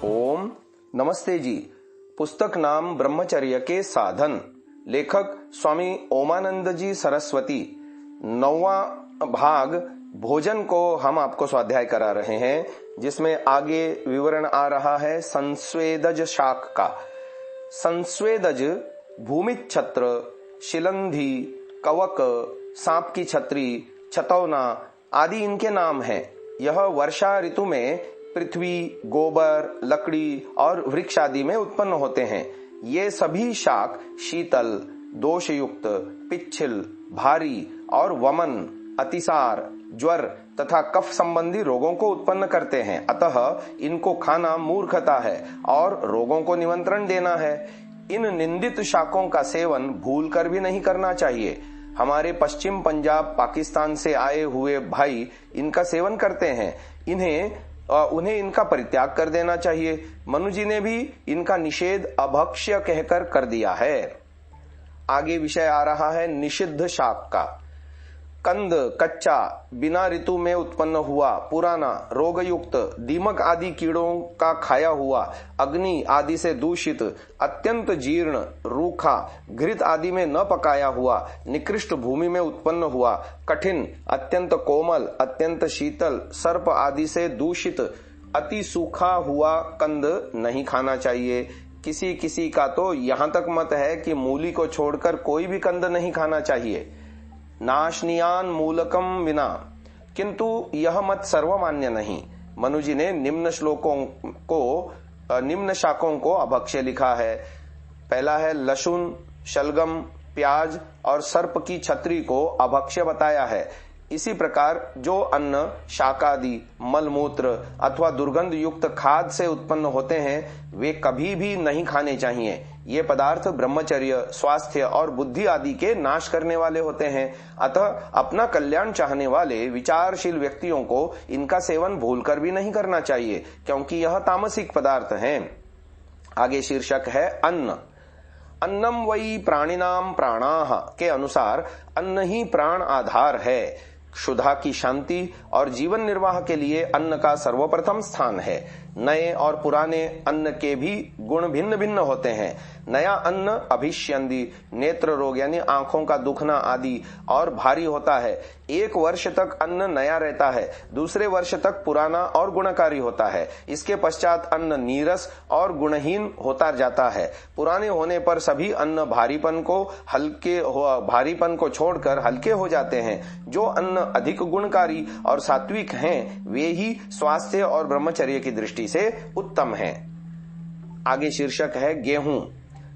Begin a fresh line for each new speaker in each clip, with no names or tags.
ओम नमस्ते जी। पुस्तक नाम ब्रह्मचर्य के साधन, लेखक स्वामी ओमानंद जी सरस्वती। 9वां भाग भोजन को हम आपको स्वाध्याय करा रहे हैं, जिसमें आगे विवरण आ रहा है संस्वेदज शाक का। संस्वेदज भूमित छत्र, शिलंधी, कवक, सांप की छतरी, छतौना आदि इनके नाम हैं। यह वर्षा ऋतु में पृथ्वी, गोबर, लकड़ी और वृक्ष आदि में उत्पन्न होते हैं। ये सभी शाक शीतल, दोषयुक्त, पिच्छिल, भारी और वमन, अतिसार, ज्वर तथा कफ संबंधी रोगों को उत्पन्न करते हैं। अतः इनको खाना मूर्खता है और रोगों को निमंत्रण देना है। इन निंदित शाकों का सेवन भूल कर भी नहीं करना चाहिए। हमारे पश्चिम पंजाब पाकिस्तान से आए हुए भाई इनका सेवन करते हैं। उन्हें इनका परित्याग कर देना चाहिए। मनु जी ने भी इनका निषेध अभक्ष्य कहकर कर दिया है। आगे विषय आ रहा है निषिद्ध शाक का। कंद कच्चा, बिना ऋतु में उत्पन्न हुआ, पुराना, रोगयुक्त, दीमक आदि कीड़ों का खाया हुआ, अग्नि आदि से दूषित, अत्यंत जीर्ण, रूखा, घृत आदि में न पकाया हुआ, निकृष्ट भूमि में उत्पन्न हुआ, कठिन, अत्यंत कोमल, अत्यंत शीतल, सर्प आदि से दूषित, अति सूखा हुआ कंद नहीं खाना चाहिए। किसी किसी का तो यहाँ तक मत है कि मूली को छोड़कर कोई भी कंद नहीं खाना चाहिए। नाशनियान मूलकम विना, किंतु यह मत सर्वमान्य नहीं। मनु जी ने निम्न शाकों को अभक्ष्य लिखा है। पहला है लहसुन, शलगम, प्याज और सर्प की छतरी को अभक्ष्य बताया है। इसी प्रकार जो अन्न शाकादि, मलमूत्र अथवा दुर्गंध युक्त खाद से उत्पन्न होते हैं, वे कभी भी नहीं खाने चाहिए। ये पदार्थ ब्रह्मचर्य, स्वास्थ्य और बुद्धि आदि के नाश करने वाले होते हैं। अतः अपना कल्याण चाहने वाले विचारशील व्यक्तियों को इनका सेवन भूलकर भी नहीं करना चाहिए, क्योंकि यह तामसिक पदार्थ हैं। आगे शीर्षक है अन्न। अन्नम वही प्राणिनाम प्राणाः के अनुसार अन्न ही प्राण आधार है। क्षुधा की शांति और जीवन निर्वाह के लिए अन्न का सर्वप्रथम स्थान है। नए और पुराने अन्न के भी गुण भिन्न भिन्न होते हैं। नया अन्न अभिष्यंदी, नेत्र रोग यानी आंखों का दुखना आदि और भारी होता है। एक वर्ष तक अन्न नया रहता है, दूसरे वर्ष तक पुराना और गुणकारी होता है। इसके पश्चात अन्न नीरस और गुणहीन होता जाता है। पुराने होने पर सभी अन्न भारीपन को छोड़कर हल्के हो जाते हैं। जो अन्न अधिक गुणकारी और सात्विक हैं, वे ही स्वास्थ्य और ब्रह्मचर्य की दृष्टि से उत्तम हैं। आगे शीर्षक है गेहूं।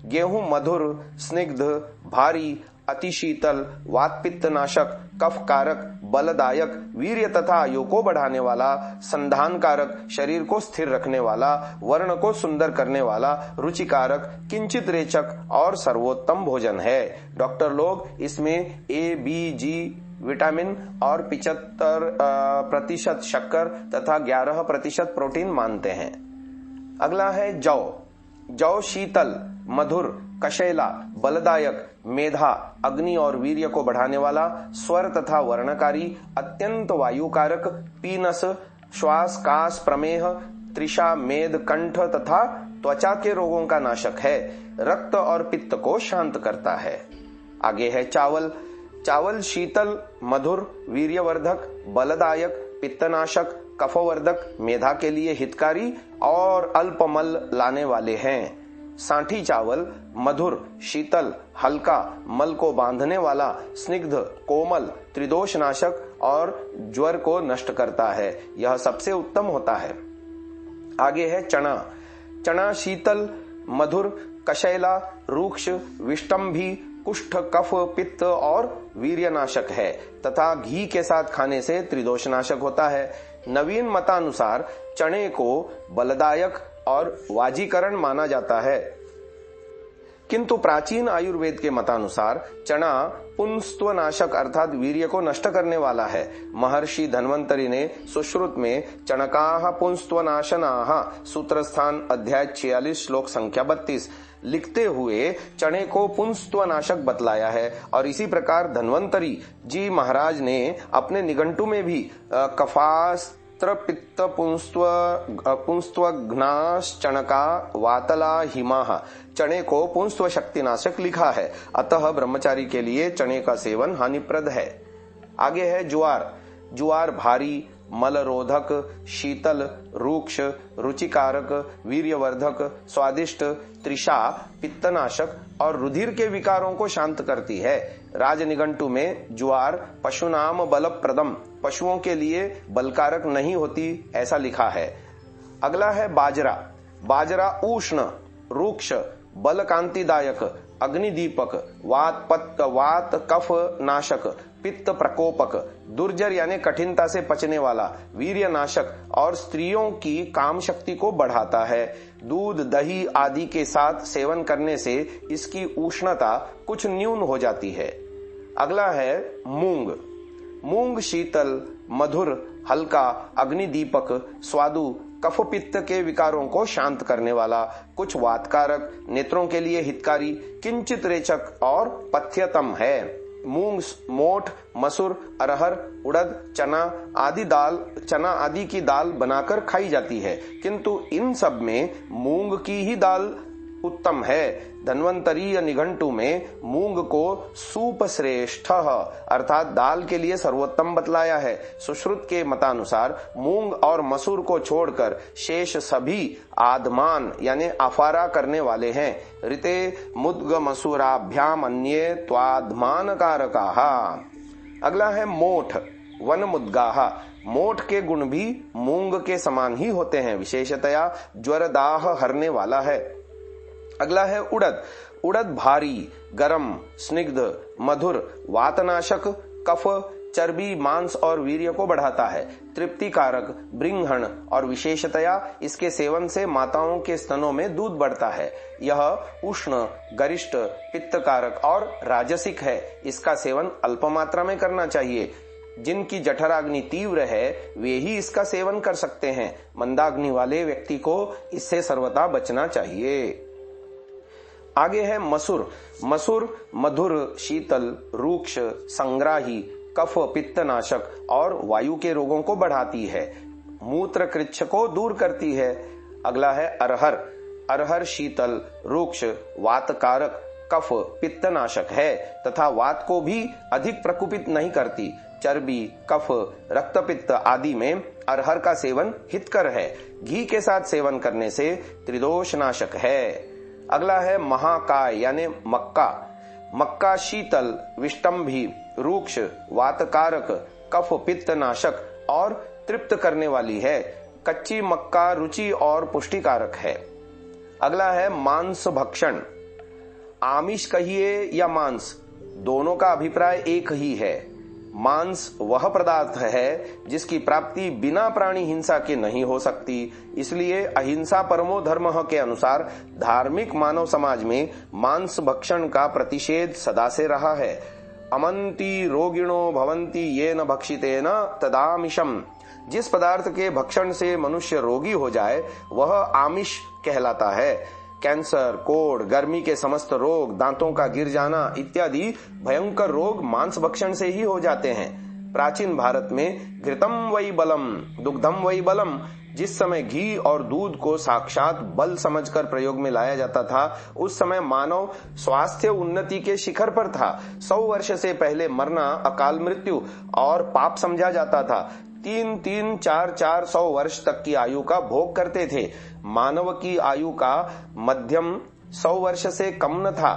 गेहूं मधुर, स्निग्ध, भारी, अति शीतल, वात पित्त नाशक, कफ कारक, बलदायक, वीर्य तथा आयु को बढ़ाने वाला, संधान कारक, शरीर को स्थिर रखने वाला, वर्ण को सुंदर करने वाला, रुचिकारक, किंचित रेचक और सर्वोत्तम भोजन है। डॉक्टर लोग इसमें ए, बी, जी विटामिन और 75% शक्कर तथा 11% प्रोटीन मानते हैं। अगला है जौ। जौ शीतल, मधुर, कशैला, बलदायक, मेधा, अग्नि और वीर्य को बढ़ाने वाला, स्वर तथा वर्णकारी, अत्यंत वायुकारक, पीनस, श्वास, कास, प्रमेह, त्रिषा, मेद, कंठ तथा त्वचा के रोगों का नाशक है। रक्त और पित्त को शांत करता है। आगे है चावल। चावल शीतल, मधुर, वीर्यवर्धक, बलदायक, पित्तनाशक, कफवर्धक, मेधा के लिए हितकारी और अल्पमल लाने वाले हैं। सांठी चावल मधुर, शीतल, हल्का, मल को बांधने वाला, स्निग्ध, कोमल, त्रिदोष नाशक और ज्वर को नष्ट करता है। यह सबसे उत्तम होता है। आगे है चना। चना शीतल, मधुर, कशैला, रूक्ष, विष्टम्भी, कुष्ठ, कफ, पित्त और वीर्यनाशक है तथा घी के साथ खाने से त्रिदोषनाशक होता है। नवीन मतानुसार चने को बलदायक और वाजीकरण माना जाता है, किंतु प्राचीन आयुर्वेद के मतानुसार चना पुंस्त्वनाशक अर्थात वीर्य को नष्ट करने वाला है। महर्षि धन्वंतरि ने सुश्रुत में चणकाः पुंस्त्वनाशनाः सूत्रस्थान अध्याय 46 श्लोक संख्या 32 लिखते हुए चने को पुंस्त्वनाशक बतलाया है। और इसी प्रकार धन्वंतरि जी महाराज ने अपने निघंटु में भी कफास वक्त्र पित्त पुंस्त्वघ्नाश्चणका वातला हिमाः। चने को पुंस्त्व शक्तिनाशक लिखा है, अतः ब्रह्मचारी के लिए चने का सेवन हानिप्रद है। आगे है ज्वार। ज्वार भारी, मलरोधक, शीतल, रूक्ष, रुचिकारक, वीर्यवर्धक, स्वादिष्ट, त्रिषा, पित्तनाशक और रुधिर के विकारों को शांत करती है। राजनिघंटु में ज्वार पशुनाम बलप्रदम, पशुओं के लिए बलकारक नहीं होती, ऐसा लिखा है। अगला है बाजरा। बाजरा उष्ण, रूक्ष, बल कांतिदायक, अग्निदीपक, वात कफ नाशक, पित्त प्रकोपक, दुर्जर यानी कठिनता से पचने वाला, वीर्य नाशक और स्त्रियों की काम शक्ति को बढ़ाता है। दूध, दही आदि के साथ सेवन करने से इसकी उष्णता कुछ न्यून हो जाती है। अगला है मूंग। मूंग शीतल, मधुर, हल्का, अग्निदीपक, स्वादु, कफ पित्त के विकारों को शांत करने वाला, कुछ वातकारक, नेत्रों के लिए हितकारी, किंचित रेचक और पथ्यतम है। मूंग, मोठ, मसूर, अरहर, उड़द, चना आदि की दाल बनाकर खाई जाती है, किंतु इन सब में मूंग की ही दाल उत्तम है। धन्वंतरीय निघंटु में मूंग को सूप श्रेष्ठ अर्थात दाल के लिए सर्वोत्तम बतलाया है। सुश्रुत के मतानुसार मूंग और मसूर को छोड़कर शेष सभी आधमान यानी अफारा करने वाले हैं। ऋते मुद्ग मसूराभ्याम अन्ये त्वाधमान कारकाः। अगला है मोठ, वन मुद्गाः। मोठ के गुण भी मूंग के समान ही होते हैं, विशेषतया ज्वर दाह हरने वाला है। अगला है उड़द। उड़द भारी, गरम, स्निग्ध, मधुर, वातनाशक, कफ, चर्बी, मांस और वीर्य को बढ़ाता है, तृप्तिकारक, बृंहण और विशेषतया इसके सेवन से माताओं के स्तनों में दूध बढ़ता है। यह उष्ण, गरिष्ठ, पित्तकारक और राजसिक है। इसका सेवन अल्प मात्रा में करना चाहिए। जिनकी जठराग्नि तीव्र है वे ही इसका सेवन कर सकते हैं। मंदाग्नि वाले व्यक्ति को इससे सर्वथा बचना चाहिए। आगे है मसूर। मसूर मधुर, शीतल, रूक्ष, संग्राही, कफ पित्तनाशक और वायु के रोगों को बढ़ाती है, मूत्र कृच्छ को दूर करती है। अगला है अरहर। अरहर शीतल, रूक्ष, वातकारक, कफ पित्तनाशक है तथा वात को भी अधिक प्रकोपित नहीं करती। चर्बी, कफ, रक्तपित्त आदि में अरहर का सेवन हितकर है। घी के साथ सेवन करने से त्रिदोष नाशक है। अगला है महाकाय यानी मक्का। मक्का शीतल, विष्टम्भी, रूक्ष, वातकारक, कफ पित्तनाशक और तृप्त करने वाली है। कच्ची मक्का रुचि और पुष्टिकारक है। अगला है मांस भक्षण। आमिष कहिए या मांस, दोनों का अभिप्राय एक ही है। मांस वह पदार्थ है जिसकी प्राप्ति बिना प्राणी हिंसा के नहीं हो सकती, इसलिए अहिंसा परमो धर्मः के अनुसार धार्मिक मानव समाज में मांस भक्षण का प्रतिषेध सदा से रहा है। अमंति रोगिणो भवंती येन भक्षितेन तदामिषम। जिस पदार्थ के भक्षण से मनुष्य रोगी हो जाए वह आमिष कहलाता है। कैंसर, कोढ़, गर्मी के समस्त रोग, दांतों का गिर जाना इत्यादि भयंकर रोग मांस भक्षण से ही हो जाते हैं। प्राचीन भारत में घृतम वै बलम, दुग्धम वै बलम, जिस समय घी और दूध को साक्षात बल समझकर प्रयोग में लाया जाता था, उस समय मानव स्वास्थ्य उन्नति के शिखर पर था। 100 वर्ष से पहले मरना अकाल मृत्यु और पाप समझा जाता था। 3-3, 4-4 100 वर्ष तक की आयु का भोग करते थे। मानव की आयु का मध्यम 100 वर्ष से कम न था।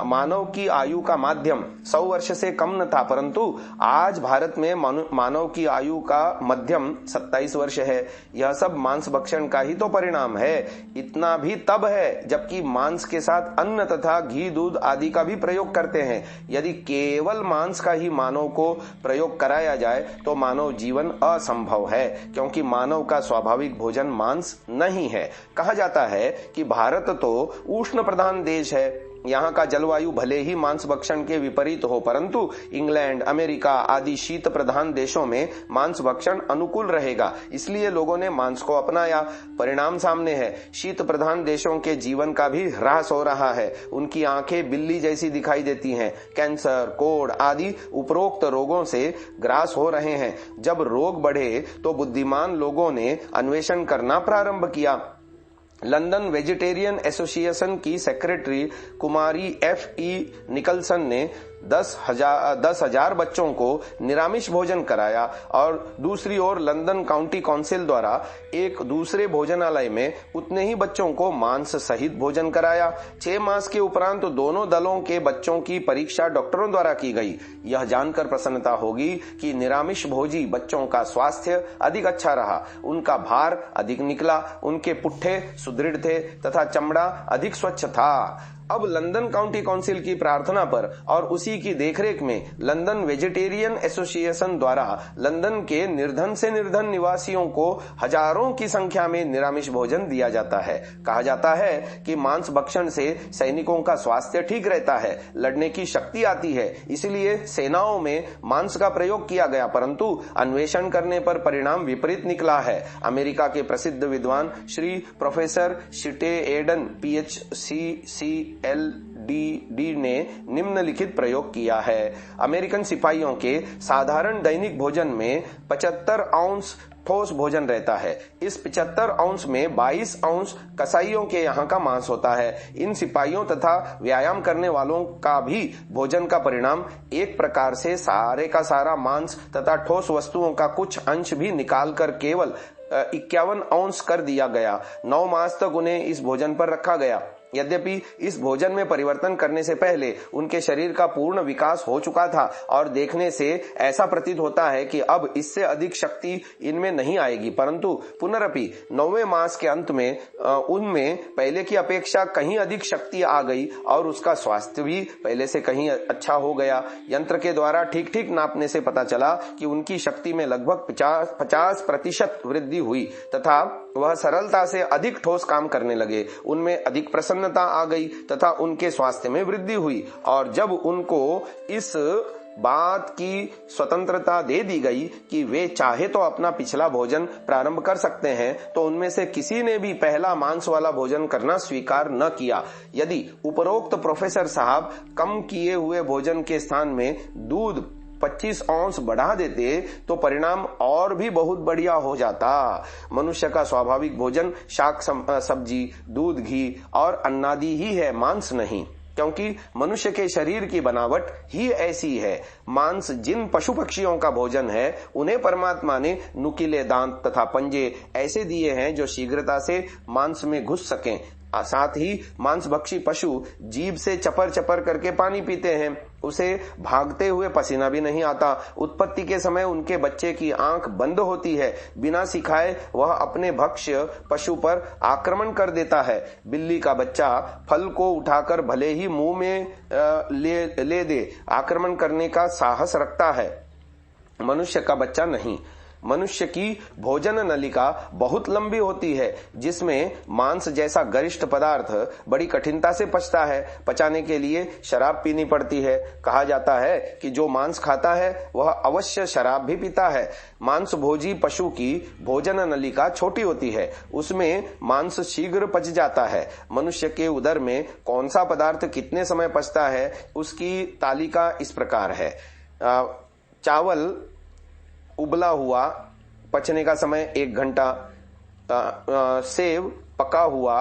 मानव की आयु का माध्यम 100 वर्ष से कम न था, परंतु आज भारत में मानव की आयु का मध्यम 27 वर्ष है। यह सब मांस भक्षण का ही तो परिणाम है। इतना भी तब है जबकि मांस के साथ अन्न तथा घी, दूध आदि का भी प्रयोग करते हैं। यदि केवल मांस का ही मानव को प्रयोग कराया जाए तो मानव जीवन असंभव है, क्योंकि मानव का स्वाभाविक भोजन मांस नहीं है। कहा जाता है कि भारत तो उष्ण प्रधान देश है, यहाँ का जलवायु भले ही मांस भक्षण के विपरीत हो, परंतु इंग्लैंड, अमेरिका आदि शीत प्रधान देशों में मांस भक्षण अनुकूल रहेगा, इसलिए लोगों ने मांस को अपनाया। परिणाम सामने है, शीत प्रधान देशों के जीवन का भी ह्रास हो रहा है। उनकी आंखें बिल्ली जैसी दिखाई देती हैं। कैंसर, कोढ़ आदि उपरोक्त रोगों से ग्रास हो रहे हैं। जब रोग बढ़े तो बुद्धिमान लोगों ने अन्वेषण करना प्रारंभ किया। लंदन वेजिटेरियन एसोसिएशन की सेक्रेटरी कुमारी F.E. निकलसन ने 10,000 बच्चों को निरामिष भोजन कराया और दूसरी ओर लंदन काउंटी काउंसिल द्वारा एक दूसरे भोजनालय में उतने ही बच्चों को मांस सहित भोजन कराया। 6 मास के उपरांत दोनों दलों के बच्चों की परीक्षा डॉक्टरों द्वारा की गई। यह जानकर प्रसन्नता होगी कि निरामिष भोजी बच्चों का स्वास्थ्य अधिक अच्छा रहा, उनका भार अधिक निकला, उनके पुट्ठे सुदृढ़ थे तथा चमड़ा अधिक स्वच्छ था। अब लंदन काउंटी काउंसिल की प्रार्थना पर और उसी की देखरेख में लंदन वेजिटेरियन एसोसिएशन द्वारा लंदन के निर्धन से निर्धन निवासियों को हजारों की संख्या में निरामिष भोजन दिया जाता है। कहा जाता है कि मांस भक्षण से सैनिकों का स्वास्थ्य ठीक रहता है, लड़ने की शक्ति आती है, इसलिए सेनाओं में मांस का प्रयोग किया गया, परंतु अन्वेषण करने पर परिणाम विपरीत निकला है। अमेरिका के प्रसिद्ध विद्वान श्री प्रोफेसर शिटे एडन PhD ने निम्नलिखित प्रयोग किया है। अमेरिकन सिपाहियों के साधारण दैनिक भोजन में 75 औंस ठोस भोजन रहता है। इस 75 औंस में 22 औंस कसाईयों के यहाँ का मांस होता है। इन सिपाहियों तथा व्यायाम करने वालों का भी भोजन का परिणाम एक प्रकार से सारे का सारा मांस तथा ठोस वस्तुओं का कुछ अंश भी निकाल कर केवल 51 औंस कर दिया गया। 9 मास तक उन्हें इस भोजन पर रखा गया। यद्यपि इस भोजन में परिवर्तन करने से पहले उनके शरीर का पूर्ण विकास हो चुका था और देखने से ऐसा प्रतीत होता है कि अब इससे अधिक शक्ति इनमें नहीं आएगी, परंतु पुनरपि 9वें मास के अंत में उनमें पहले की अपेक्षा कहीं अधिक शक्ति आ गई और उसका स्वास्थ्य भी पहले से कहीं अच्छा हो गया। यंत्र के द्वारा ठीक ठीक नापने से पता चला कि उनकी शक्ति में लगभग 50% वृद्धि हुई तथा वह सरलता से अधिक ठोस काम करने लगे। उनमें अधिक प्रसन्नता आ गई तथा उनके स्वास्थ्य में वृद्धि हुई। और जब उनको इस बात की स्वतंत्रता दे दी गई कि वे चाहे तो अपना पिछला भोजन प्रारंभ कर सकते हैं, तो उनमें से किसी ने भी पहला मांस वाला भोजन करना स्वीकार न किया। यदि उपरोक्त प्रोफेसर साहब कम किए हुए भोजन के स्थान में दूध 25 औंस बढ़ा देते तो परिणाम और भी बहुत बढ़िया हो जाता। मनुष्य का स्वाभाविक भोजन शाक सब्जी, दूध, घी और अन्नादि ही है, मांस नहीं, क्योंकि मनुष्य के शरीर की बनावट ही ऐसी है। मांस जिन पशु पक्षियों का भोजन है, उन्हें परमात्मा ने नुकीले दांत तथा पंजे ऐसे दिए हैं जो शीघ्रता से मांस में घुस सकें। साथ ही मांसभक्षी पशु जीभ से चपर चपर करके पानी पीते हैं, उसे भागते हुए पसीना भी नहीं आता। उत्पत्ति के समय उनके बच्चे की आंख बंद होती है, बिना सिखाए वह अपने भक्ष्य पशु पर आक्रमण कर देता है। बिल्ली का बच्चा फल को उठाकर भले ही मुंह में ले दे, आक्रमण करने का साहस रखता है, मनुष्य का बच्चा नहीं। मनुष्य की भोजन नलिका बहुत लंबी होती है, जिसमें मांस जैसा गरिष्ठ पदार्थ बड़ी कठिनता से पचता है। पचाने के लिए शराब पीनी पड़ती है। कहा जाता है कि जो मांस खाता है वह अवश्य शराब भी पीता है। मांस भोजी पशु की भोजन नलिका छोटी होती है, उसमें मांस शीघ्र पच जाता है। मनुष्य के उदर में कौन सा पदार्थ कितने समय पचता है, उसकी तालिका इस प्रकार है। चावल उबला हुआ, पचने का समय 1 घंटा। सेव पका हुआ,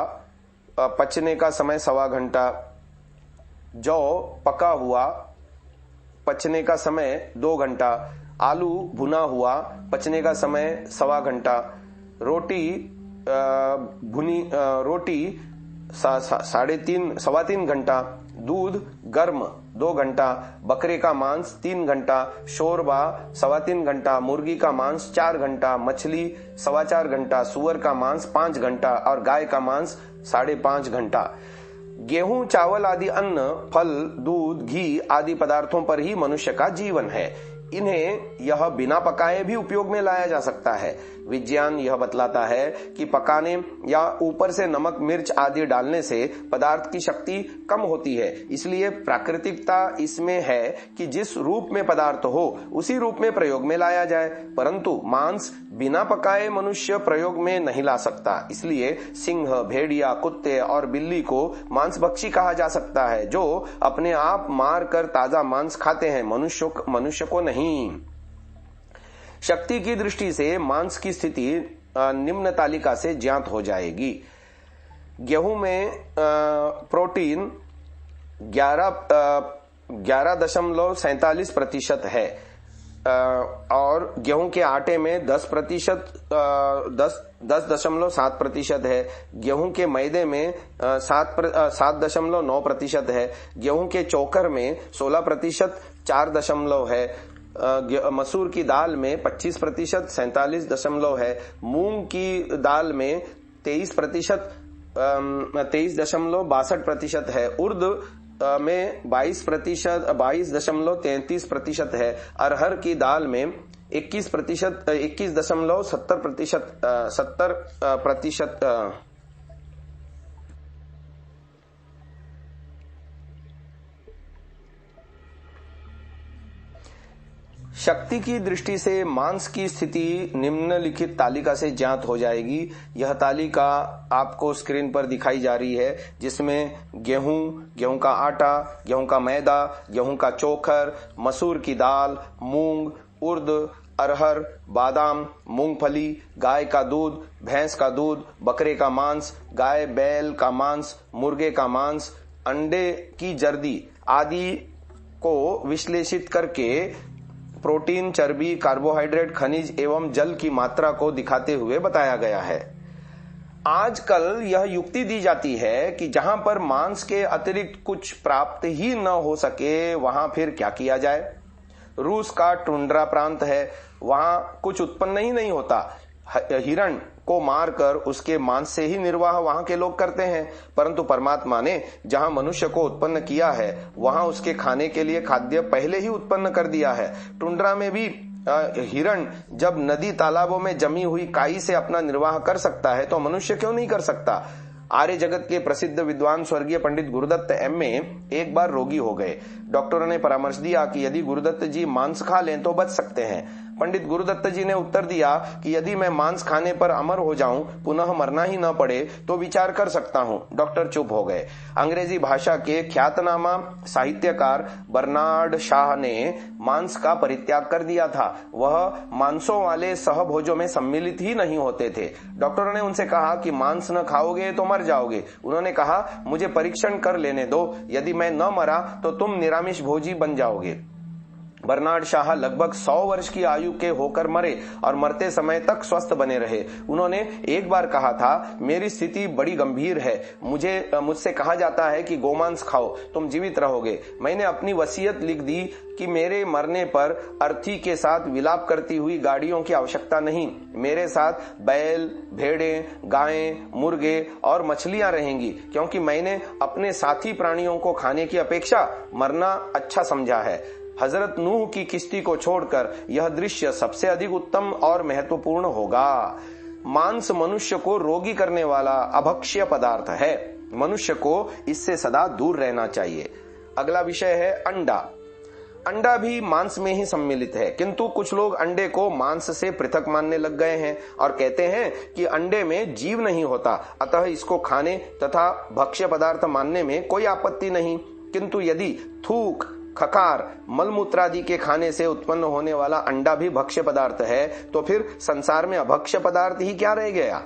पचने का समय 1.25 घंटा। जौ पका हुआ, पचने का समय 2 घंटा। आलू भुना हुआ, पचने का समय 1.25 घंटा। रोटी 3.5 घंटा। दूध गर्म 2 घंटा। बकरे का मांस 3 घंटा। शोरबा 3.25 घंटा। मुर्गी का मांस 4 घंटा। मछली 4.25 घंटा। सुअर का मांस 5 घंटा और गाय का मांस 5.5 घंटा। गेहूं, चावल आदि अन्न, फल, दूध, घी आदि पदार्थों पर ही मनुष्य का जीवन है। इन्हें यह बिना पकाए भी उपयोग में लाया जा सकता है। विज्ञान यह बतलाता है कि पकाने या ऊपर से नमक मिर्च आदि डालने से पदार्थ की शक्ति कम होती है। इसलिए प्राकृतिकता इसमें है कि जिस रूप में पदार्थ हो उसी रूप में प्रयोग में लाया जाए, परंतु मांस बिना पकाए मनुष्य प्रयोग में नहीं ला सकता। इसलिए सिंह, भेड़िया, कुत्ते और बिल्ली को मांसभक्षी कहा जा सकता है, जो अपने आप मार कर ताजा मांस खाते हैं, मनुष्य को नहीं। शक्ति की दृष्टि से मांस की स्थिति निम्न तालिका से ज्ञात हो जाएगी। गेहूं में प्रोटीन 11.47% है और गेहूं के आटे में 10.7% है। गेहूं के मैदे में 7.9% है। गेहूं के चोकर में 16%, 4 है। मसूर की दाल में 25%, 47 है। मूंग की दाल में 23.62% है। उर्द में 22.33% है। अरहर की दाल में 21.70%। शक्ति की दृष्टि से मांस की स्थिति निम्नलिखित तालिका से ज्ञात हो जाएगी। यह तालिका आपको स्क्रीन पर दिखाई जा रही है, जिसमें गेहूं का आटा, गेहूं का मैदा, गेहूं का चोकर, मसूर की दाल, मूंग, उर्द, अरहर, बादाम, मूंगफली, गाय का दूध, भैंस का दूध, बकरे का मांस, गाय बैल का मांस, मुर्गे का मांस, अंडे की जर्दी आदि को विश्लेषित करके प्रोटीन, चर्बी, कार्बोहाइड्रेट, खनिज एवं जल की मात्रा को दिखाते हुए बताया गया है। आजकल यह युक्ति दी जाती है कि जहां पर मांस के अतिरिक्त कुछ प्राप्त ही न हो सके, वहां फिर क्या किया जाए। रूस का टुंड्रा प्रांत है, वहां कुछ उत्पन्न ही नहीं होता। हिरण को मारकर उसके मांस से ही निर्वाह वहां के लोग करते हैं, परंतु परमात्मा ने जहां मनुष्य को उत्पन्न किया है वहां उसके खाने के लिए खाद्य पहले ही उत्पन्न कर दिया है। टुंड्रा में भी हिरण जब नदी तालाबों में जमी हुई काई से अपना निर्वाह कर सकता है, तो मनुष्य क्यों नहीं कर सकता। आर्य जगत के प्रसिद्ध विद्वान स्वर्गीय पंडित गुरुदत्त एम.ए. एक बार रोगी हो गए। डॉक्टरों ने परामर्श दिया कि यदि गुरुदत्त जी मांस खा लें तो बच सकते हैं। पंडित गुरुदत्त जी ने उत्तर दिया कि यदि मैं मांस खाने पर अमर हो जाऊं, पुनः मरना ही न पड़े, तो विचार कर सकता हूं। डॉक्टर चुप हो गए। अंग्रेजी भाषा के ख्यातनामा साहित्यकार बर्नार्ड शाह ने मांस का परित्याग कर दिया था। वह मांसों वाले सहभोजों में सम्मिलित ही नहीं होते थे। डॉक्टरों ने उनसे कहा कि मांस न खाओगे तो मर जाओगे। उन्होंने कहा, मुझे परीक्षण कर लेने दो, यदि मैं न मरा तो तुम निरामिष भोजी बन जाओगे। बर्नार्ड शाह लगभग 100 वर्ष की आयु के होकर मरे और मरते समय तक स्वस्थ बने रहे। उन्होंने एक बार कहा था, मेरी स्थिति बड़ी गंभीर है, मुझसे कहा जाता है कि गोमांस खाओ, तुम जीवित रहोगे। मैंने अपनी वसीयत लिख दी कि मेरे मरने पर अर्थी के साथ विलाप करती हुई गाड़ियों की आवश्यकता नहीं। मेरे साथ बैल, भेड़ें, गायें, मुर्गे और मछलियां रहेंगी, क्योंकि मैंने अपने साथी प्राणियों को खाने की अपेक्षा मरना अच्छा समझा है। हजरत नूह की किश्ती को छोड़कर यह दृश्य सबसे अधिक उत्तम और महत्वपूर्ण होगा। मांस मनुष्य को रोगी करने वाला अभक्ष्य पदार्थ है। मनुष्य को इससे सदा दूर रहना चाहिए। अगला विषय है अंडा। अंडा भी मांस में ही सम्मिलित है, किंतु कुछ लोग अंडे को मांस से पृथक मानने लग गए हैं और कहते हैं कि अंडे में जीव नहीं होता, अतः इसको खाने तथा भक्ष्य पदार्थ मानने में कोई आपत्ति नहीं। किंतु यदि थूक, खकार, मलमूत्रादि के खाने से उत्पन्न होने वाला अंडा भी भक्ष्य पदार्थ है, तो फिर संसार में अभक्ष्य पदार्थ ही क्या रह गया।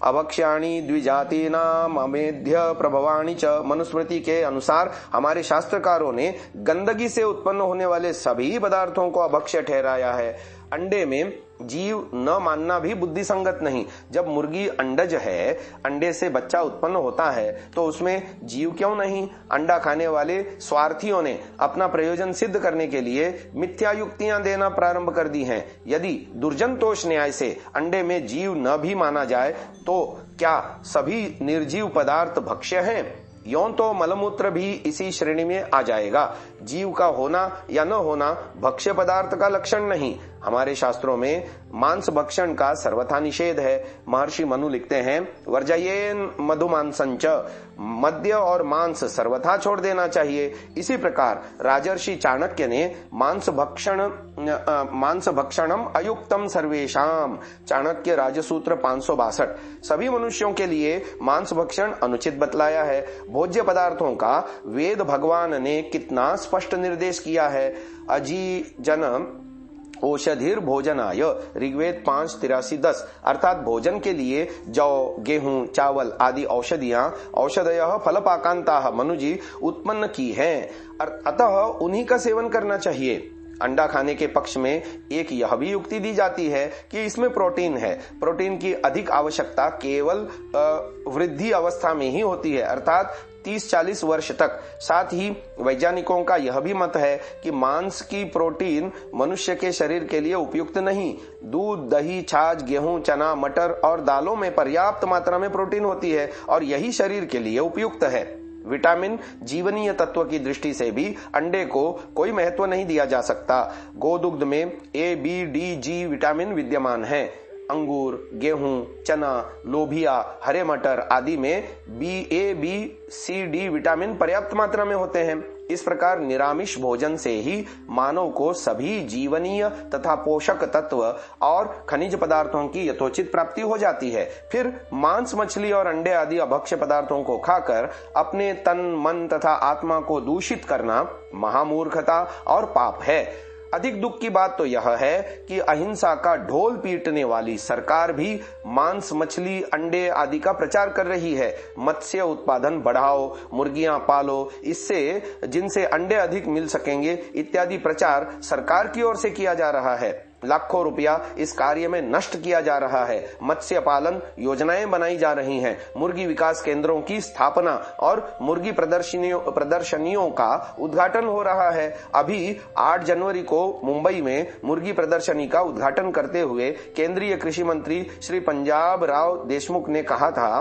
अभक्ष्याणि द्विजातीनाम अमेध्य प्रभवाणि च। मनुस्मृति के अनुसार हमारे शास्त्रकारों ने गंदगी से उत्पन्न होने वाले सभी पदार्थों को अभक्ष्य ठहराया है। अंडे में जीव न मानना भी बुद्धि संगत नहीं। जब मुर्गी अंडज है, अंडे से बच्चा उत्पन्न होता है, तो उसमें जीव क्यों नहीं। अंडा खाने वाले स्वार्थियों ने अपना प्रयोजन सिद्ध करने के लिए मिथ्या युक्तियां देना प्रारंभ कर दी हैं। यदि दुर्जनतोष न्याय से अंडे में जीव न भी माना जाए, तो क्या सभी निर्जीव पदार्थ भक्ष्य हैं। यों तो मलमूत्र भी इसी श्रेणी में आ जाएगा। जीव का होना या न होना भक्ष्य पदार्थ का लक्षण नहीं। हमारे शास्त्रों में मांस भक्षण का सर्वथा निषेध है। महर्षि मनु लिखते हैं, वर्जयेन मधुमांसंच, मद्य और मांस सर्वथा छोड़ देना चाहिए। इसी प्रकार राजर्षि चाणक्य ने मांस भक्षणम अयुक्तम सर्वेशाम, चाणक्य राजसूत्र 562, सभी मनुष्यों के लिए मांस भक्षण अनुचित बतलाया है। भोज्य पदार्थों का वेद भगवान ने कितना स्पष्ट निर्देश किया है। अजीजन औषधिर भोजनाय, ऋग्वेद 5:83-10, अर्थात भोजन के लिए जौ, गेहूं, चावल आदि औषधयः फलपाकांताः मनुजी उत्पन्न की हैं, अतः उन्हीं का सेवन करना चाहिए। अंडा खाने के पक्ष में एक यह भी युक्ति दी जाती है कि इसमें प्रोटीन है। प्रोटीन की अधिक आवश्यकता केवल वृद्धि अवस्था में ही होती है, अर्थात 30-40 वर्ष तक। साथ ही वैज्ञानिकों का यह भी मत है कि मांस की प्रोटीन मनुष्य के शरीर के लिए उपयुक्त नहीं। दूध, दही, छाछ, गेहूं, चना, मटर और दालों में पर्याप्त मात्रा में प्रोटीन होती है और यही शरीर के लिए उपयुक्त है। विटामिन जीवनीय तत्व की दृष्टि से भी अंडे को कोई महत्व नहीं दिया जा सकता। गोदुग्ध में ए, बी, डी, जी विटामिन विद्यमान है। अंगूर, गेहूं, चना, लोबिया, हरे मटर आदि में ए, बी, सी, डी विटामिन पर्याप्त मात्रा में होते हैं। इस प्रकार निरामिष भोजन से ही मानव को सभी जीवनीय तथा पोषक तत्व और खनिज पदार्थों की यथोचित प्राप्ति हो जाती है। फिर मांस, मछली और अंडे आदि अभक्ष्य पदार्थों को खाकर अपने तन, मन तथा आत्मा को दूषित करना महामूर्खता और पाप है। अधिक दुख की बात तो यह है कि अहिंसा का ढोल पीटने वाली सरकार भी मांस, मछली, अंडे आदि का प्रचार कर रही है। मत्स्य उत्पादन बढ़ाओ, मुर्गियां पालो, इससे जिनसे अंडे अधिक मिल सकेंगे इत्यादि प्रचार सरकार की ओर से किया जा रहा है। लाखों रुपया इस कार्य में नष्ट किया जा रहा है। मत्स्य पालन योजनाएं बनाई जा रही हैं। मुर्गी विकास केंद्रों की स्थापना और मुर्गी प्रदर्शनियों का उद्घाटन हो रहा है। अभी 8 जनवरी को मुंबई में मुर्गी प्रदर्शनी का उद्घाटन करते हुए केंद्रीय कृषि मंत्री श्री पंजाब राव देशमुख ने कहा था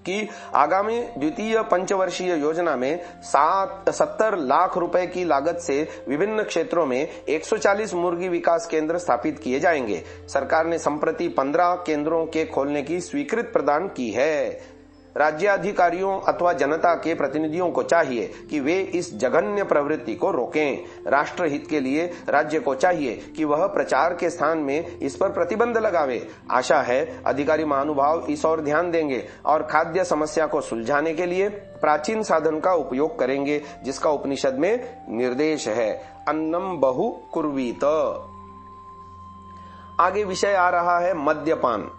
कि आगामी द्वितीय पंचवर्षीय योजना में 70 लाख रुपए की लागत से विभिन्न क्षेत्रों में 140 मुर्गी विकास केंद्र स्थापित किए जाएंगे। सरकार ने संप्रति 15 केंद्रों के खोलने की स्वीकृति प्रदान की है। राज्याधिकारियों अथवा जनता के प्रतिनिधियों को चाहिए कि वे इस जघन्य प्रवृत्ति को रोकें। राष्ट्र हित के लिए राज्य को चाहिए कि वह प्रचार के स्थान में इस पर प्रतिबंध लगावे। आशा है अधिकारी महानुभाव इस ओर ध्यान देंगे और खाद्य समस्या को सुलझाने के लिए प्राचीन साधन का उपयोग करेंगे, जिसका उपनिषद में निर्देश है, अन्नम बहु कुर्वीत। आगे विषय आ रहा है मद्यपान।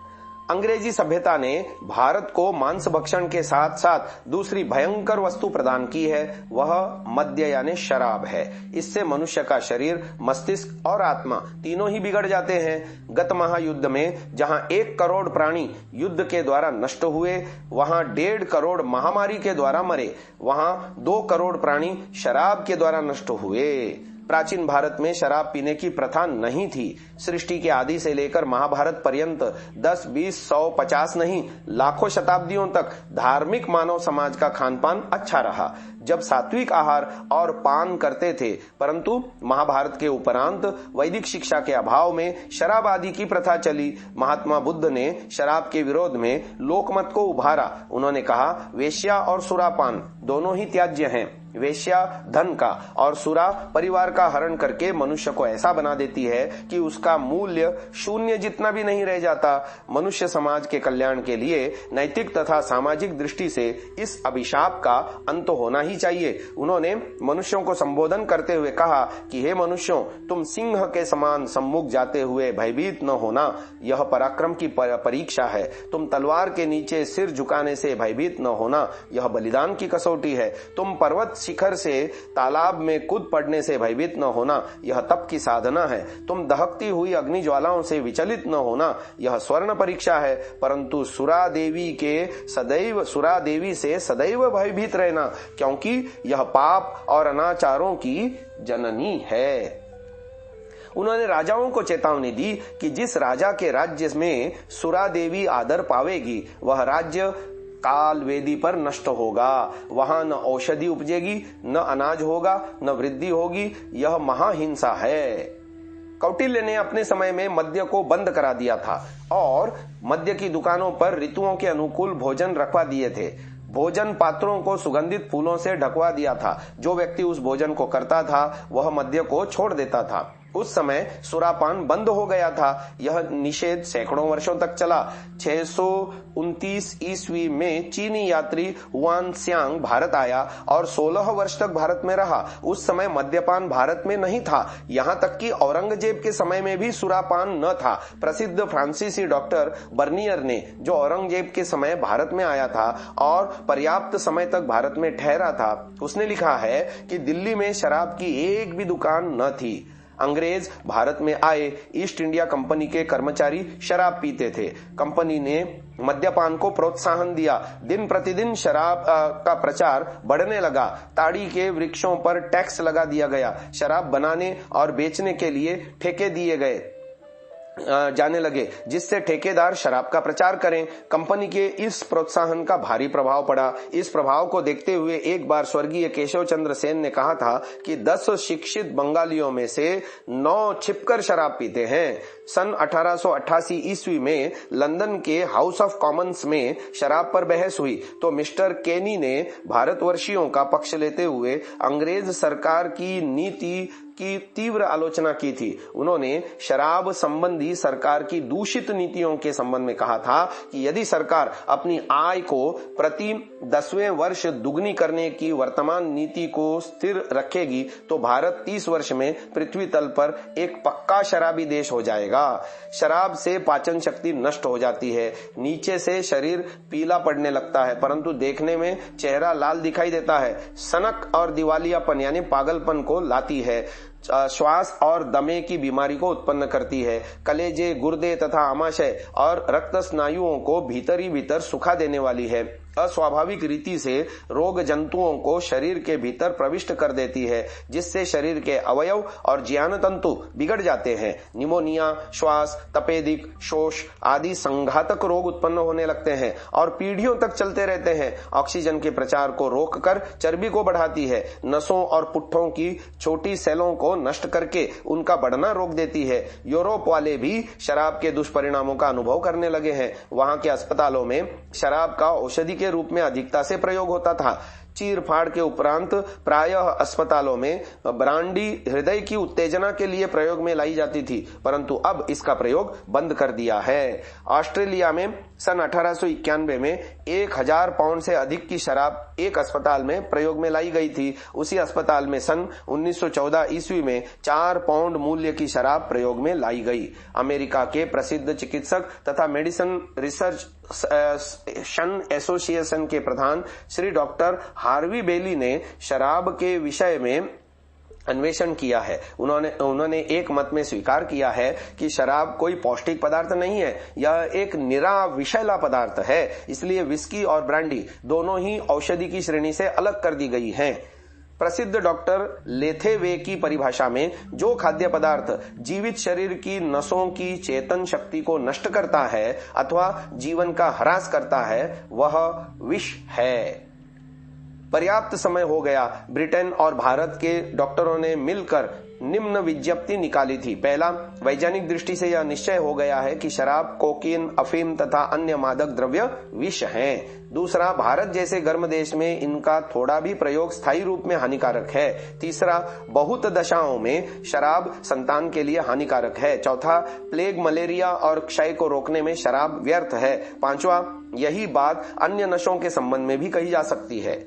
अंग्रेजी सभ्यता ने भारत को मांस भक्षण के साथ साथ दूसरी भयंकर वस्तु प्रदान की है, वह मद्य यानी शराब है। इससे मनुष्य का शरीर, मस्तिष्क और आत्मा तीनों ही बिगड़ जाते हैं। गत महायुद्ध में जहां 1 करोड़ प्राणी युद्ध के द्वारा नष्ट हुए, वहां 1.5 करोड़ महामारी के द्वारा मरे, वहां 2 करोड़ प्राणी शराब के द्वारा नष्ट हुए। प्राचीन भारत में शराब पीने की प्रथा नहीं थी। सृष्टि के आदि से लेकर महाभारत पर्यंत 10, 20, 100, 50 नहीं, लाखों शताब्दियों तक धार्मिक मानव समाज का खानपान अच्छा रहा, जब सात्विक आहार और पान करते थे। परंतु महाभारत के उपरांत वैदिक शिक्षा के अभाव में शराब आदि की प्रथा चली। महात्मा बुद्ध ने शराब के विरोध में लोकमत को उभारा। उन्होंने कहा, वेश्या और सुरापान दोनों ही त्याज्य हैं। वेश्या धन का और सुरा परिवार का हरण करके मनुष्य को ऐसा बना देती है कि उसका मूल्य शून्य जितना भी नहीं रह जाता। मनुष्य समाज के कल्याण के लिए नैतिक तथा सामाजिक दृष्टि से इस अभिशाप का अंत होना ही चाहिए। उन्होंने मनुष्यों को संबोधन करते हुए कहा कि हे मनुष्यों, तुम सिंह के समान सम्मुख जाते हुए भयभीत न होना, यह पराक्रम की परीक्षा है। तुम तलवार के नीचे सिर झुकाने से भयभीत न होना, यह बलिदान की कसौटी है। तुम पर्वत शिखर से तालाब में कूद पड़ने से भयभीत न होना, यह तप की साधना है। तुम दहकती हुई अग्नि ज्वालाओं से विचलित न होना, यह स्वर्ण परीक्षा है। परंतु सुरा देवी से सदैव भयभीत रहना, क्योंकि यह पाप और अनाचारों की जननी है। उन्होंने राजाओं को चेतावनी दी कि जिस राजा के राज्य में सुरा देवी आदर पावेगी, वह राज्य काल वेदी पर नष्ट होगा। वहां न औषधि उपजेगी, न अनाज होगा, न वृद्धि होगी। यह महाहिंसा है। कौटिल्य ने अपने समय में मद्य को बंद करा दिया था और मद्य की दुकानों पर ऋतुओं के अनुकूल भोजन रखवा दिए थे। भोजन पात्रों को सुगंधित फूलों से ढकवा दिया था। जो व्यक्ति उस भोजन को करता था वह मद्य को छोड़ देता था। उस समय सुरापान बंद हो गया था। यह निषेध सैकड़ों वर्षों तक चला। 629 ईस्वी में चीनी यात्री हुआन त्सांग भारत आया और 16 वर्ष तक भारत में रहा। उस समय मद्यपान भारत में नहीं था। यहाँ तक कि औरंगजेब के समय में भी सुरापान न था। प्रसिद्ध फ्रांसीसी डॉक्टर बर्नियर ने, जो औरंगजेब के समय भारत में आया था और पर्याप्त समय तक भारत में ठहरा था, उसने लिखा है कि दिल्ली में शराब की एक भी दुकान न थी। अंग्रेज भारत में आए। ईस्ट इंडिया कंपनी के कर्मचारी शराब पीते थे। कंपनी ने मद्यपान को प्रोत्साहन दिया। दिन प्रतिदिन शराब का प्रचार बढ़ने लगा। ताड़ी के वृक्षों पर टैक्स लगा दिया गया। शराब बनाने और बेचने के लिए ठेके दिए गए जाने लगे, जिससे ठेकेदार शराब का प्रचार करें। कंपनी के इस प्रोत्साहन का भारी प्रभाव पड़ा। इस प्रभाव को देखते हुए एक बार स्वर्गीय केशव चंद्र सेन ने कहा था कि 10 शिक्षित बंगालियों में से 9 छिपकर शराब पीते हैं। सन 1888 ईस्वी में लंदन के हाउस ऑफ कॉमन्स में शराब पर बहस हुई तो मिस्टर केनी ने भारतवर्षियों का पक्ष लेते हुए अंग्रेज सरकार की नीति की तीव्र आलोचना की थी। उन्होंने शराब संबंधी सरकार की दूषित नीतियों के संबंध में कहा था कि यदि सरकार अपनी आय को प्रति 10वें वर्ष दुगनी करने की वर्तमान नीति को स्थिर रखेगी तो भारत 30 वर्ष में पृथ्वी तल पर एक पक्का शराबी देश हो जाएगा। शराब से पाचन शक्ति नष्ट हो जाती है। नीचे से शरीर पीला पड़ने लगता है, परंतु देखने में चेहरा लाल दिखाई देता है। सनक और दिवालियापन यानी पागलपन को लाती है। श्वास और दमे की बीमारी को उत्पन्न करती है। कलेजे, गुर्दे तथा आमाशय और रक्त स्नायुओं को भीतर ही भीतर सुखा देने वाली है। अस्वाभाविक रीति से रोग जंतुओं को शरीर के भीतर प्रविष्ट कर देती है, जिससे शरीर के अवयव और ज्ञान तंतु बिगड़ जाते हैं। निमोनिया, श्वास, तपेदिक, शोष आदि संघातक रोग उत्पन्न होने लगते हैं और पीढ़ियों तक चलते रहते हैं। ऑक्सीजन के प्रचार को रोककर चर्बी को बढ़ाती है। नसों और पुट्ठों की छोटी सेलों को नष्ट करके उनका बढ़ना रोक देती है। यूरोप वाले भी शराब के दुष्परिणामों का अनुभव करने लगे हैं। वहां के अस्पतालों में शराब का औषधि के रूप में अधिकता से प्रयोग होता था। चीर फाड़ के उपरांत प्रायः अस्पतालों में ब्रांडी हृदय की उत्तेजना के लिए प्रयोग में लाई जाती थी, परंतु अब इसका प्रयोग बंद कर दिया है। ऑस्ट्रेलिया में सन 1891 में 1000 पाउंड से अधिक की शराब एक अस्पताल में प्रयोग में लाई गई थी। उसी अस्पताल में सन 1914 ईस्वी में 4 पाउंड मूल्य की शराब प्रयोग में लाई गई। अमेरिका के प्रसिद्ध चिकित्सक तथा मेडिसिन रिसर्च एसोसिएशन के प्रधान श्री डॉक्टर हार्वी बेली ने शराब के विषय में अन्वेषण किया है। उन्होंने एक मत में स्वीकार किया है कि शराब कोई पौष्टिक पदार्थ नहीं है, यह एक निरा विषैला पदार्थ है। इसलिए विस्की और ब्रांडी दोनों ही औषधि की श्रेणी से अलग कर दी गई हैं। प्रसिद्ध डॉक्टर लेथेवे की परिभाषा में जो खाद्य पदार्थ जीवित शरीर की नसों की चेतन शक्ति को नष्ट करता है अथवा जीवन का ह्रास करता है वह विष है। पर्याप्त समय हो गया। ब्रिटेन और भारत के डॉक्टरों ने मिलकर निम्न विज्ञप्ति निकाली थी। पहला, वैज्ञानिक दृष्टि से यह निश्चय हो गया है कि शराब, कोकीन, अफीम तथा अन्य मादक द्रव्य विष हैं। दूसरा, भारत जैसे गर्म देश में इनका थोड़ा भी प्रयोग स्थायी रूप में हानिकारक है। तीसरा, बहुत दशाओं में शराब संतान के लिए हानिकारक है। चौथा, प्लेग, मलेरिया और क्षय को रोकने में शराब व्यर्थ है। पांचवा, यही बात अन्य नशों के संबंध में भी कही जा सकती है।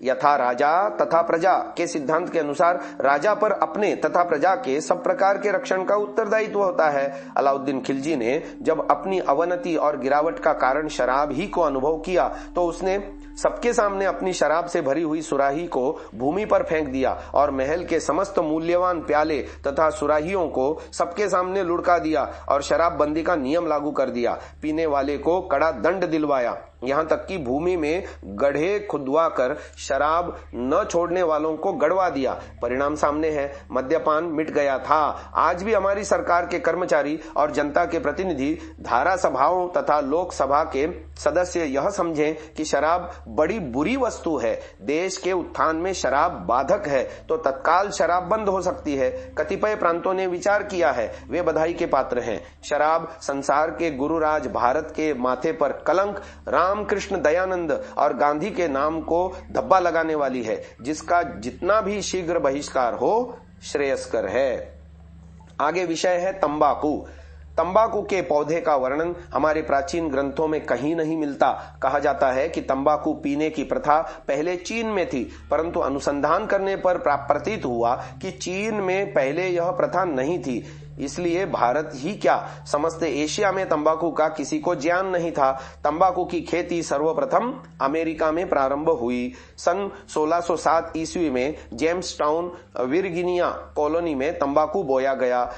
यथा राजा तथा प्रजा के सिद्धांत के अनुसार राजा पर अपने तथा प्रजा के सब प्रकार के रक्षण का उत्तरदायित्व होता है। अलाउद्दीन खिलजी ने जब अपनी अवनति और गिरावट का कारण शराब ही को अनुभव किया तो उसने सबके सामने अपनी शराब से भरी हुई सुराही को भूमि पर फेंक दिया और महल के समस्त मूल्यवान प्याले तथा सुराहियों को सबके सामने लुढ़का दिया और शराब बंदी का नियम लागू कर दिया। पीने वाले को कड़ा दंड दिलवाया। यहाँ तक कि भूमि में गड्ढे खुदवा कर शराब न छोड़ने वालों को गड़वा दिया। परिणाम सामने है, मद्यपान मिट गया था। आज भी हमारी सरकार के कर्मचारी और जनता के प्रतिनिधि, धारा सभाओं तथा लोकसभा के सदस्य यह समझें कि शराब बड़ी बुरी वस्तु है, देश के उत्थान में शराब बाधक है, तो तत्काल शराब बंद हो सकती है। कतिपय प्रांतों ने विचार किया है, वे बधाई के पात्र हैं। शराब संसार के गुरुराज भारत के माथे पर कलंक, रामकृष्ण, दयानंद और गांधी के नाम को धब्बा लगाने वाली है, जिसका जितना भी शीघ्र बहिष्कार हो श्रेयस्कर है। आगे विषय है तंबाकू। तंबाकू के पौधे का वर्णन हमारे प्राचीन ग्रंथों में कहीं नहीं मिलता। कहा जाता है कि तंबाकू पीने की प्रथा पहले चीन में थी, परंतु अनुसंधान करने पर प्रतीत हुआ कि चीन में पहले यह प्रथा नहीं थी। इसलिए भारत ही क्या, समस्त एशिया में तंबाकू का किसी को ज्ञान नहीं था। तंबाकू की खेती सर्वप्रथम अमेरिका में प्रारंभ हुई। सन 1607 ईस्वी में जेम्स टाउन, वर्जीनिया कॉलोनी में तंबाकू बोया गया।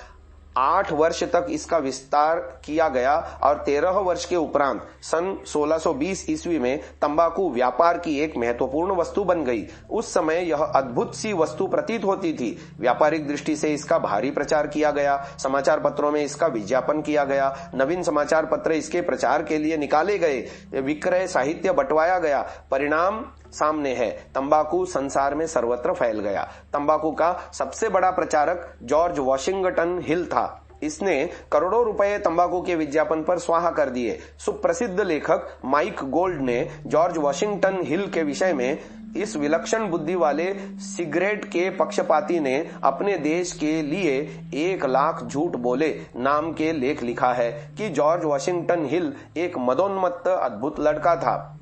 8 वर्ष तक इसका विस्तार किया गया और 13 वर्ष के उपरांत सन 1620 ईस्वी में तंबाकू व्यापार की एक महत्वपूर्ण वस्तु बन गई। उस समय यह अद्भुत सी वस्तु प्रतीत होती थी। व्यापारिक दृष्टि से इसका भारी प्रचार किया गया, समाचार पत्रों में इसका विज्ञापन किया गया, नवीन समाचार पत्र इसके प्रचार के लिए निकाले गए, विक्रय साहित्य बंटवाया गया। परिणाम सामने है, तंबाकू संसार में सर्वत्र फैल गया। तंबाकू का सबसे बड़ा प्रचारक जॉर्ज वॉशिंगटन हिल था। इसने करोड़ों रुपए तंबाकू के विज्ञापन पर स्वाहा कर दिए। सुप्रसिद्ध लेखक माइक गोल्ड ने जॉर्ज वॉशिंगटन हिल के विषय में, इस विलक्षण बुद्धि वाले सिगरेट के पक्षपाती ने अपने देश के लिए 1 लाख झूठ बोले नाम के लेख लिखा है कि जॉर्ज वॉशिंगटन हिल एक मदोन्मत्त अद्भुत लड़का था।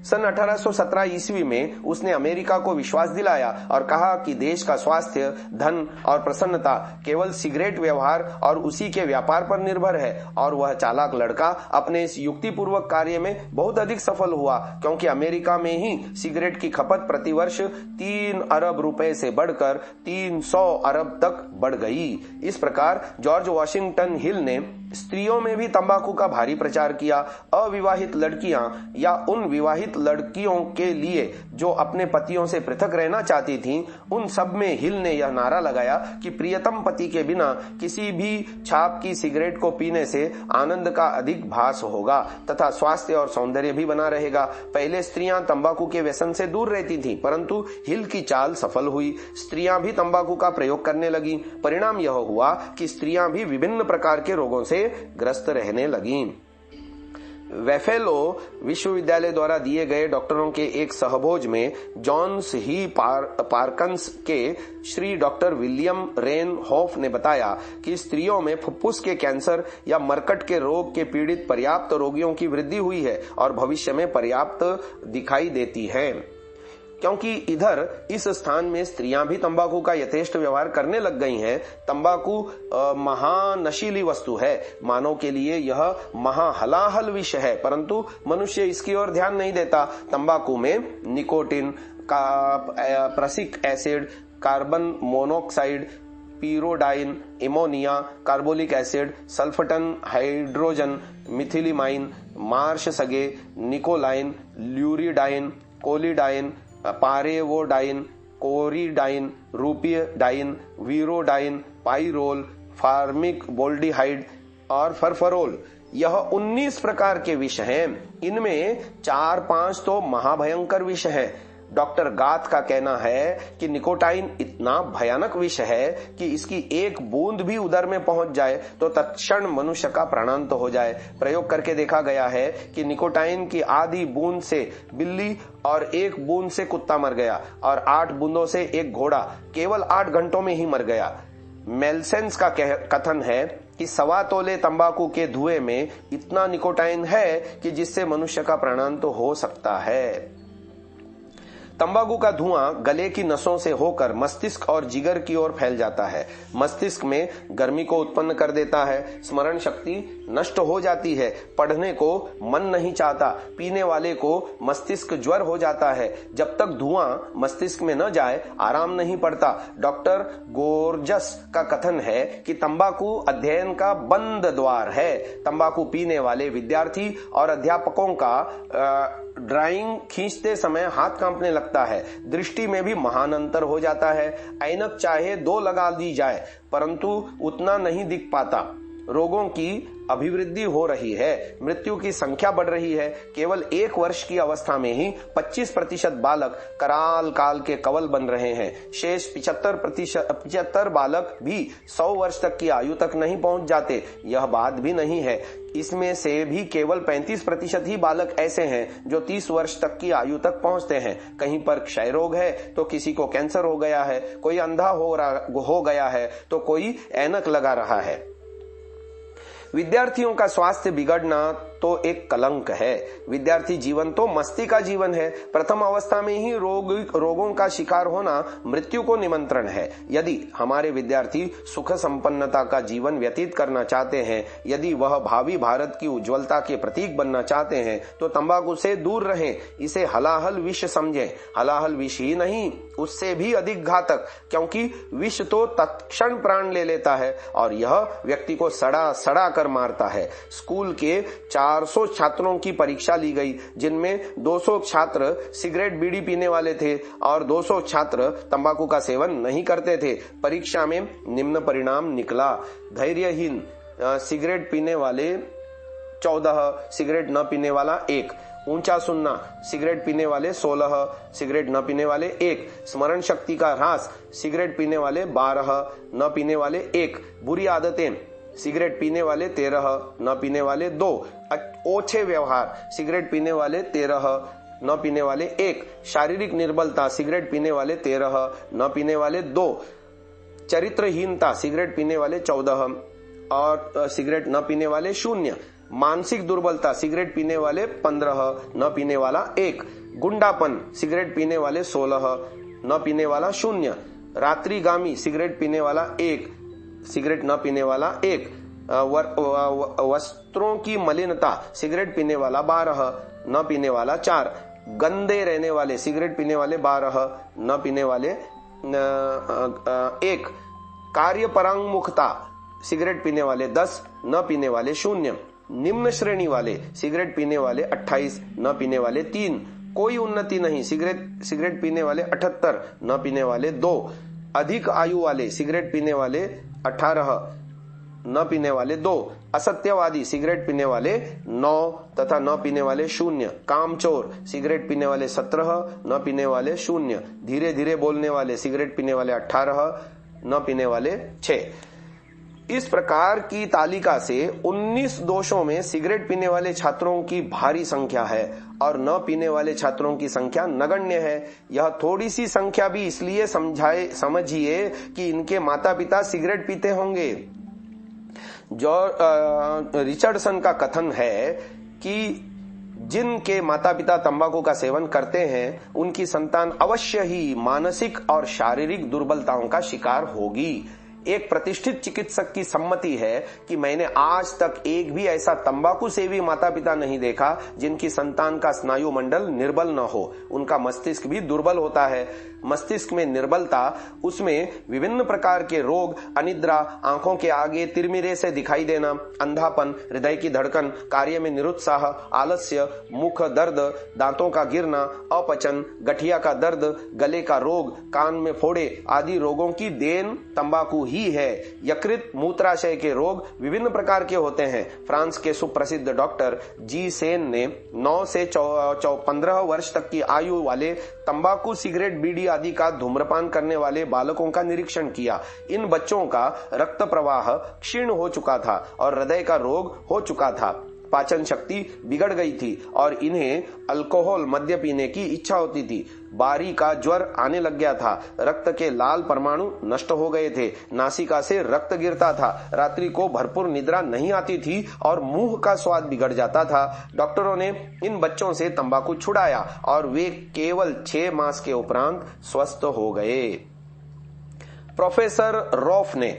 सन 1817 ईस्वी में उसने अमेरिका को विश्वास दिलाया और कहा कि देश का स्वास्थ्य, धन और प्रसन्नता केवल सिगरेट व्यवहार और उसी के व्यापार पर निर्भर है। और वह चालाक लड़का अपने इस युक्तिपूर्वक कार्य में बहुत अधिक सफल हुआ, क्योंकि अमेरिका में ही सिगरेट की खपत प्रतिवर्ष 3 अरब रुपए से बढ़कर 300 अरब तक बढ़ गई। इस प्रकार जॉर्ज वॉशिंगटन हिल ने स्त्रियों में भी तंबाकू का भारी प्रचार किया। अविवाहित लड़कियां या उन विवाहित लड़कियों के लिए जो अपने पतियों से पृथक रहना चाहती थीं, उन सब में हिल ने यह नारा लगाया कि प्रियतम पति के बिना किसी भी छाप की सिगरेट को पीने से आनंद का अधिक भास होगा तथा स्वास्थ्य और सौंदर्य भी बना रहेगा। पहले स्त्रियां तंबाकू के व्यसन से दूर रहती थीं, परंतु हिल की चाल सफल हुई। स्त्रियां भी तंबाकू का प्रयोग करने लगी। परिणाम यह हुआ कि स्त्रियां भी विभिन्न प्रकार के रोगों से ग्रस्त रहने लगी। वेफेलो विश्वविद्यालय द्वारा दिए गए डॉक्टरों के एक सहभोज में जॉन्स ही पार्कन्स के Shri doctor William Ren Hoff ने बताया कि स्त्रियों में फुफ्फुस के कैंसर या मरकट के रोग के पीड़ित पर्याप्त रोगियों की वृद्धि हुई है और भविष्य में पर्याप्त दिखाई देती है, क्योंकि इधर इस स्थान में स्त्रियां भी तंबाकू का यथेष्ट व्यवहार करने लग गई हैं। तंबाकू महानशीली वस्तु है। मानव के लिए यह महाहलाहल विष है, परंतु मनुष्य इसकी ओर ध्यान नहीं देता। तंबाकू में nicotine, prussic acid, carbon monoxide, pyridine, ammonia, carbolic acid, सल्फटन, हाइड्रोजन, मिथिलिमाइन, मार्श सगे, निकोलाइन, ल्यूरिडाइन, कोलिडाइन, पारेवोडाइन, कोरिडाइन, रूपिडाइन, वीरोडाइन, पाइरोल, फार्मिक बोल्डिहाइड और फरफरोल, यह 19 प्रकार के विष हैं। इनमें 4-5 तो महाभयंकर विष हैं। डॉक्टर गाथ का कहना है कि निकोटाइन इतना भयानक विष है कि इसकी एक बूंद भी उदर में पहुंच जाए तो तत्क्षण मनुष्य का प्राणांत हो जाए। प्रयोग करके देखा गया है कि निकोटाइन की आधी बूंद से बिल्ली और 1 बूंद से कुत्ता मर गया और 8 बूंदों से एक घोड़ा केवल 8 घंटों में ही मर गया। मेल्सेंस का कथन है कि 1.25 तोले तंबाकू के धुएं में इतना निकोटाइन है कि जिससे मनुष्य का प्राणांत हो सकता है। तंबाकू का धुआं गले की नसों से होकर मस्तिष्क और जिगर की ओर फैल जाता है। मस्तिष्क में गर्मी को उत्पन्न कर देता है। स्मरण शक्ति नष्ट हो जाती है। पढ़ने को मन नहीं चाहता। पीने वाले को मस्तिष्क ज्वर हो जाता है। जब तक धुआं मस्तिष्क में न जाए आराम नहीं पड़ता। डॉक्टर गोर्जस का कथन है कि तंबाकू अध्ययन का बंद द्वार है। तंबाकू पीने वाले विद्यार्थी और अध्यापकों का ड्राइंग खींचते समय हाथ कांपने लगता है। दृष्टि में भी महान अंतर हो जाता है। ऐनक चाहे 2 लगा दी जाए परंतु उतना नहीं दिख पाता। रोगों की अभिवृद्धि हो रही है। मृत्यु की संख्या बढ़ रही है। केवल 1 वर्ष की अवस्था में ही 25% बालक कराल काल के कवल बन रहे हैं। शेष 75% बालक भी 100 वर्ष तक की आयु तक नहीं पहुंच जाते। यह बात भी नहीं है। इसमें से भी केवल 35% ही बालक ऐसे हैं जो 30 वर्ष तक की आयु तक पहुंचते हैं। कहीं पर क्षय रोग है तो किसी को कैंसर हो गया है, कोई अंधा हो गया है तो कोई ऐनक लगा रहा है। विद्यार्थियों का स्वास्थ्य बिगड़ना तो एक कलंक है। विद्यार्थी जीवन तो मस्ती का जीवन है। प्रथम अवस्था में ही रोगों का शिकार होना मृत्यु को निमंत्रण है। यदि हमारे विद्यार्थी सुख संपन्नता का जीवन व्यतीत करना चाहते हैं, यदि वह भावी भारत की उज्जवलता के प्रतीक बनना चाहते हैं तो तंबाकू से दूर रहें। इसे हलाहल विष समझें। हलाहल विष ही नहीं, उससे भी अधिक घातक, क्योंकि विष तो तत्क्षण प्राण ले लेता है और यह व्यक्ति को सड़ा सड़ा कर मारता है। स्कूल के 400 छात्रों की परीक्षा ली गई, जिनमें 200 छात्र सिगरेट बीड़ी पीने वाले थे और 200 छात्र तंबाकू का सेवन नहीं करते थे। परीक्षा में निम्न परिणाम निकला। धैर्यहीन सिगरेट पीने वाले 14, सिगरेट न पीने वाला 1। ऊंचा सुनना, सिगरेट पीने वाले 16, सिगरेट न पीने वाले 1। स्मरण शक्ति का ह्रास, सिगरेट पीने वाले 12, न पीने वाले 1। बुरी आदतें, सिगरेट पीने वाले 13, न पीने वाले 2। ओछे व्यवहार, सिगरेट पीने वाले 13, न पीने वाले 1। शारीरिक निर्बलता, सिगरेट पीने वाले 13, न पीने वाले 2। चरित्रहीनता, सिगरेट पीने वाले 14 और सिगरेट न पीने वाले 0। मानसिक दुर्बलता, सिगरेट पीने वाले 15, न पीने वाला 1। गुंडापन, सिगरेट पीने वाले 16, न पीने वाला 0। रात्रिगामी, सिगरेट पीने वाला 1, सिगरेट न पीने वाला 1। वस्त्रों की मलिनता, सिगरेट पीने वाला 12, न पीने वाला 4। गंदे रहने वाले, सिगरेट पीने वाले 12, न पीने वाले 1। कार्यपरांगमुखता, सिगरेट पीने वाले 10, न पीने वाले 0। निम्न श्रेणी वाले, सिगरेट पीने वाले 28, न पीने वाले 3। कोई उन्नति नहीं, सिगरेट पीने वाले 78, न पीने वाले 2। अधिक आयु वाले, सिगरेट पीने वाले 18, न पीने वाले 2। असत्यवादी, सिगरेट पीने वाले 9 तथा न पीने वाले 0। कामचोर, सिगरेट पीने वाले 17, न पीने वाले 0। धीरे धीरे बोलने वाले, सिगरेट पीने वाले 18, न पीने वाले 6। इस प्रकार की तालिका से 19 दोषों में सिगरेट पीने वाले छात्रों की भारी संख्या है और न पीने वाले छात्रों की संख्या नगण्य है। यह थोड़ी सी संख्या भी इसलिए समझिए कि इनके माता पिता सिगरेट पीते होंगे। रिचर्डसन का कथन है कि जिनके माता पिता तंबाकू का सेवन करते हैं उनकी संतान अवश्य ही मानसिक और शारीरिक दुर्बलताओं का शिकार होगी। एक प्रतिष्ठित चिकित्सक की सम्मति है कि मैंने आज तक एक भी ऐसा तंबाकू सेवी माता पिता नहीं देखा जिनकी संतान का स्नायु मंडल निर्बल न हो। उनका मस्तिष्क भी दुर्बल होता है। मस्तिष्क में निर्बलता, उसमें विभिन्न प्रकार के रोग, अनिद्रा, आंखों के आगे तिरमिरे से दिखाई देना, अंधापन, हृदय की धड़कन, कार्य में निरुत्साह, आलस्य, मुख दर्द, दांतों का गिरना, अपचन, गठिया का दर्द, गले का रोग, कान में फोड़े आदि रोगों की देन तंबाकू ही है। यकृत, मूत्राशय के रोग विभिन्न प्रकार के होते हैं। फ्रांस के सुप्रसिद्ध डॉक्टर जी सेन ने 9 से 15 वर्ष तक की आयु वाले तंबाकू, सिगरेट, बीड़ी आदि का धूम्रपान करने वाले बालकों का निरीक्षण किया। इन बच्चों का रक्त प्रवाह क्षीण हो चुका था और हृदय का रोग हो चुका था। पाचन शक्ति बिगड़ गई थी और इन्हें अल्कोहल मद्य पीने की इच्छा होती थी। बारी का ज्वर आने लग गया था। रक्त के लाल परमाणु नष्ट हो गए थे। नासिका से रक्त गिरता था। रात्रि को भरपूर निद्रा नहीं आती थी और मुंह का स्वाद बिगड़ जाता था। डॉक्टरों ने इन बच्चों से तंबाकू छुड़ाया और वे केवल 6 मास के उपरांत स्वस्थ हो गए। प्रोफेसर रॉफ ने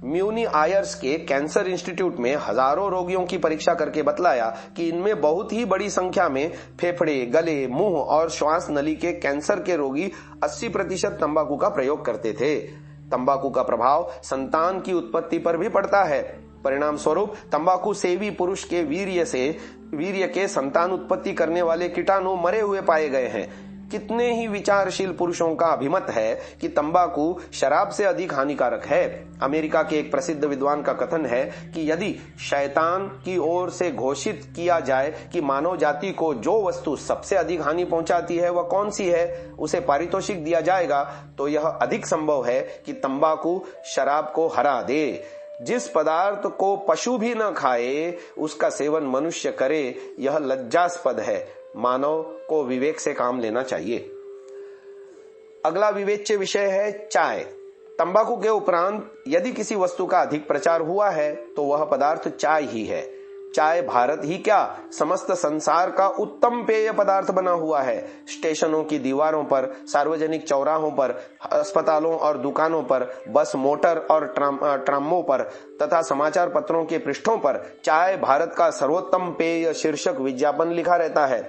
म्यूनी आयर्स के कैंसर इंस्टीट्यूट में हजारों रोगियों की परीक्षा करके बतलाया कि इनमें बहुत ही बड़ी संख्या में फेफड़े, गले, मुंह और श्वास नली के कैंसर के रोगी 80% तंबाकू का प्रयोग करते थे। तंबाकू का प्रभाव संतान की उत्पत्ति पर भी पड़ता है। परिणाम स्वरूप तंबाकू सेवी पुरुष के वीर्य के संतान उत्पत्ति करने वाले कीटाणु मरे हुए पाए गए हैं। कितने ही विचारशील पुरुषों का अभिमत है कि तंबाकू शराब से अधिक हानिकारक है। अमेरिका के एक प्रसिद्ध विद्वान का कथन है कि यदि शैतान की ओर से घोषित किया जाए कि मानव जाति को जो वस्तु सबसे अधिक हानि पहुंचाती है वह कौन सी है, उसे पारितोषिक दिया जाएगा, तो यह अधिक संभव है कि तंबाकू शराब को हरा दे। जिस पदार्थ को पशु भी न खाए उसका सेवन मनुष्य करे, यह लज्जास्पद है। मानव को विवेक से काम लेना चाहिए। अगला विवेच्य विषय है चाय। तंबाकू के उपरांत यदि किसी वस्तु का अधिक प्रचार हुआ है तो वह पदार्थ चाय ही है। चाय भारत ही क्या, समस्त संसार का उत्तम पेय पदार्थ बना हुआ है। स्टेशनों की दीवारों पर, सार्वजनिक चौराहों पर, अस्पतालों और दुकानों पर, बस, मोटर और ट्रामों पर तथा समाचार पत्रों के पृष्ठों पर चाय भारत का सर्वोत्तम पेय शीर्षक विज्ञापन लिखा रहता है।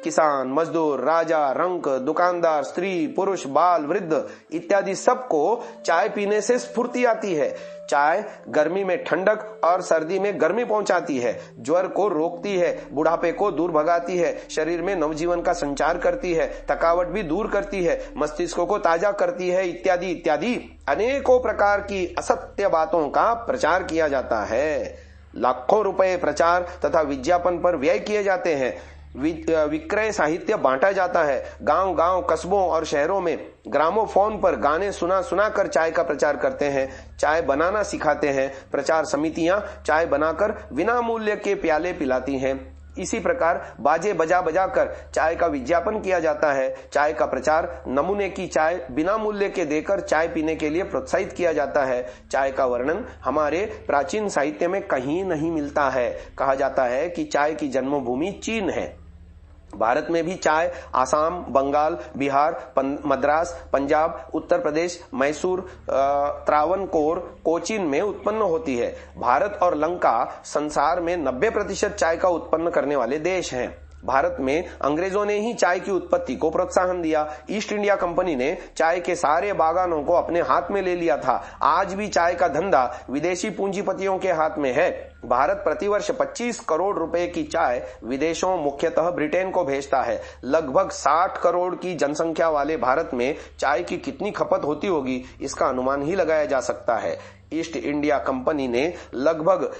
किसान, मजदूर, राजा, रंक, दुकानदार, स्त्री, पुरुष, बाल, वृद्ध इत्यादि सबको चाय पीने से स्फूर्ति आती है। चाय गर्मी में ठंडक और सर्दी में गर्मी पहुंचाती है, ज्वर को रोकती है, बुढ़ापे को दूर भगाती है, शरीर में नवजीवन का संचार करती है, थकावट भी दूर करती है, मस्तिष्क को ताजा करती है, इत्यादि इत्यादि अनेकों प्रकार की असत्य बातों का प्रचार किया जाता है। लाखों रुपए प्रचार तथा विज्ञापन पर व्यय किए जाते हैं। विक्रय साहित्य बांटा जाता है। गांव गांव, कस्बों और शहरों में ग्रामोफोन पर गाने सुना कर चाय का प्रचार करते हैं। चाय बनाना सिखाते हैं। प्रचार समितियां चाय बनाकर बिना मूल्य के प्याले पिलाती हैं। इसी प्रकार बाजे बजा कर चाय का विज्ञापन किया जाता है। चाय का प्रचार नमूने की चाय बिना मूल्य के देकर चाय पीने के लिए प्रोत्साहित किया जाता है। चाय का वर्णन हमारे प्राचीन साहित्य में कहीं नहीं मिलता है। कहा जाता है कि चाय की जन्मभूमि चीन है। भारत में भी चाय आसाम, बंगाल, बिहार, मद्रास, पंजाब, उत्तर प्रदेश, मैसूर, त्रावणकोर, कोचीन में उत्पन्न होती है। भारत और लंका संसार में 90% चाय का उत्पन्न करने वाले देश हैं। भारत में अंग्रेजों ने ही चाय की उत्पत्ति को प्रोत्साहन दिया। ईस्ट इंडिया कंपनी ने चाय के सारे बागानों को अपने हाथ में ले लिया था। आज भी चाय का धंधा विदेशी पूंजीपतियों के हाथ में है। भारत प्रतिवर्ष 25 करोड़ रुपए की चाय विदेशों, मुख्यतः ब्रिटेन को भेजता है। लगभग 60 करोड़ की जनसंख्या वाले भारत में चाय की कितनी खपत होती होगी, इसका अनुमान ही लगाया जा सकता है। ईस्ट इंडिया कंपनी ने लगभग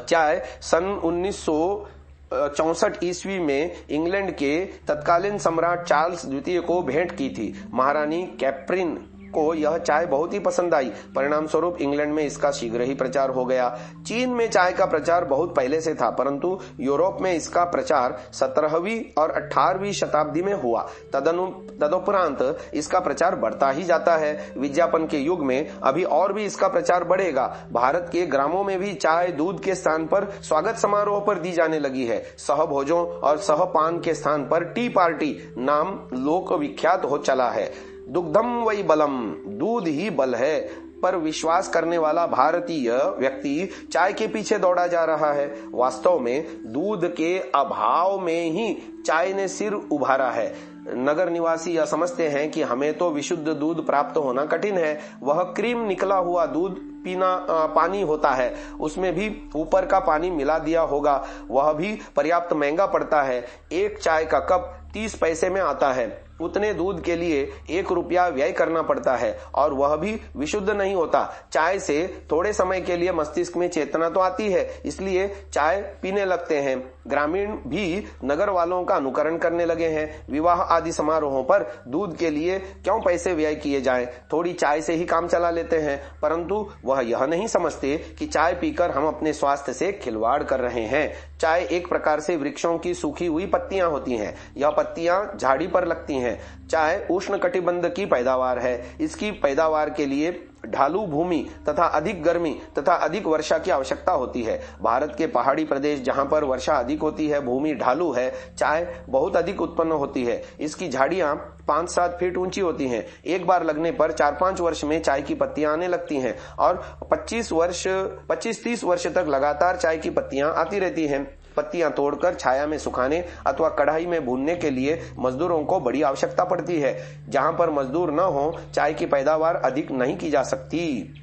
चाय सन 1964 ईस्वी में इंग्लैंड के तत्कालीन सम्राट चार्ल्स द्वितीय को भेंट की थी। महारानी कैथरीन को यह चाय बहुत ही पसंद आई। परिणाम स्वरूप इंग्लैंड में इसका शीघ्र ही प्रचार हो गया। चीन में चाय का प्रचार बहुत पहले से था, परंतु यूरोप में इसका प्रचार 17वीं और 18वीं शताब्दी में हुआ। तदुपरांत इसका प्रचार बढ़ता ही जाता है। विज्ञापन के युग में अभी और भी इसका प्रचार बढ़ेगा। भारत के ग्रामों में भी चाय दूध के स्थान पर स्वागत समारोह पर दी जाने लगी है। सहभोजों और सहपान के स्थान पर टी पार्टी नाम लोक विख्यात हो चला है। दुग्धम वही बलम, दूध ही बल है पर विश्वास करने वाला भारतीय व्यक्ति चाय के पीछे दौड़ा जा रहा है। वास्तव में दूध के अभाव में ही चाय ने सिर उभारा है। नगर निवासी यह समझते हैं कि हमें तो विशुद्ध दूध प्राप्त होना कठिन है। वह क्रीम निकला हुआ दूध पानी होता है, उसमें भी ऊपर का पानी मिला दिया होगा, वह भी पर्याप्त महंगा पड़ता है। एक चाय का कप 30 पैसे में आता है। उतने दूध के लिए 1 रुपया व्यय करना पड़ता है और वह भी विशुद्ध नहीं होता। चाय से थोड़े समय के लिए मस्तिष्क में चेतना तो आती है, इसलिए चाय पीने लगते हैं। ग्रामीण भी नगर वालों का अनुकरण करने लगे हैं। विवाह आदि समारोहों पर दूध के लिए क्यों पैसे व्यय किए जाएं, थोड़ी चाय से ही काम चला लेते हैं। परंतु वह यह नहीं समझते कि चाय पीकर हम अपने स्वास्थ्य से खिलवाड़ कर रहे हैं। चाय एक प्रकार से वृक्षों की सूखी हुई पत्तियां होती हैं। यह पत्तियां झाड़ी पर लगती हैं। चाय उष्ण कटिबंध की पैदावार है। इसकी पैदावार के लिए ढालू भूमि तथा अधिक गर्मी तथा अधिक वर्षा की आवश्यकता होती है। भारत के पहाड़ी प्रदेश जहां पर वर्षा अधिक होती है, भूमि ढालू है, चाय बहुत अधिक उत्पन्न होती है। इसकी झाड़ियां 5-7 फीट ऊंची होती हैं। एक बार लगने पर 4-5 वर्ष में चाय की पत्तियां आने लगती हैं और 25-30 वर्ष तक लगातार चाय की पत्तियां आती रहती हैं। पत्तियां तोड़कर छाया में सुखाने अथवा कढ़ाई में भूनने के लिए मजदूरों को बड़ी आवश्यकता पड़ती है। जहां पर मजदूर न हो, चाय की पैदावार अधिक नहीं की जा सकती।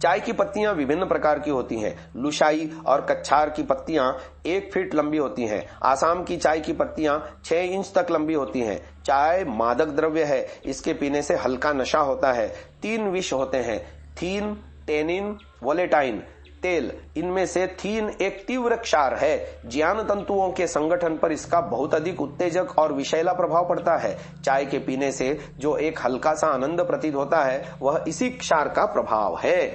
चाय की पत्तियां विभिन्न प्रकार की होती हैं। लुशाई और कच्छार की पत्तियां 1 फीट लंबी होती हैं। आसाम की चाय की पत्तियां 6 इंच तक लंबी होती हैं। चाय मादक द्रव्य है। इसके पीने से हल्का नशा होता है। 3 विष होते हैं, थीन, टेनिन, वोलेटाइन। तेल, इनमें से थीन एक तीव्र क्षार है। ज्ञान तंतुओं के संगठन पर इसका बहुत अधिक उत्तेजक और विषैला प्रभाव पड़ता है। चाय के पीने से जो एक हल्का सा आनंद प्रतीत होता है, वह इसी क्षार का प्रभाव है।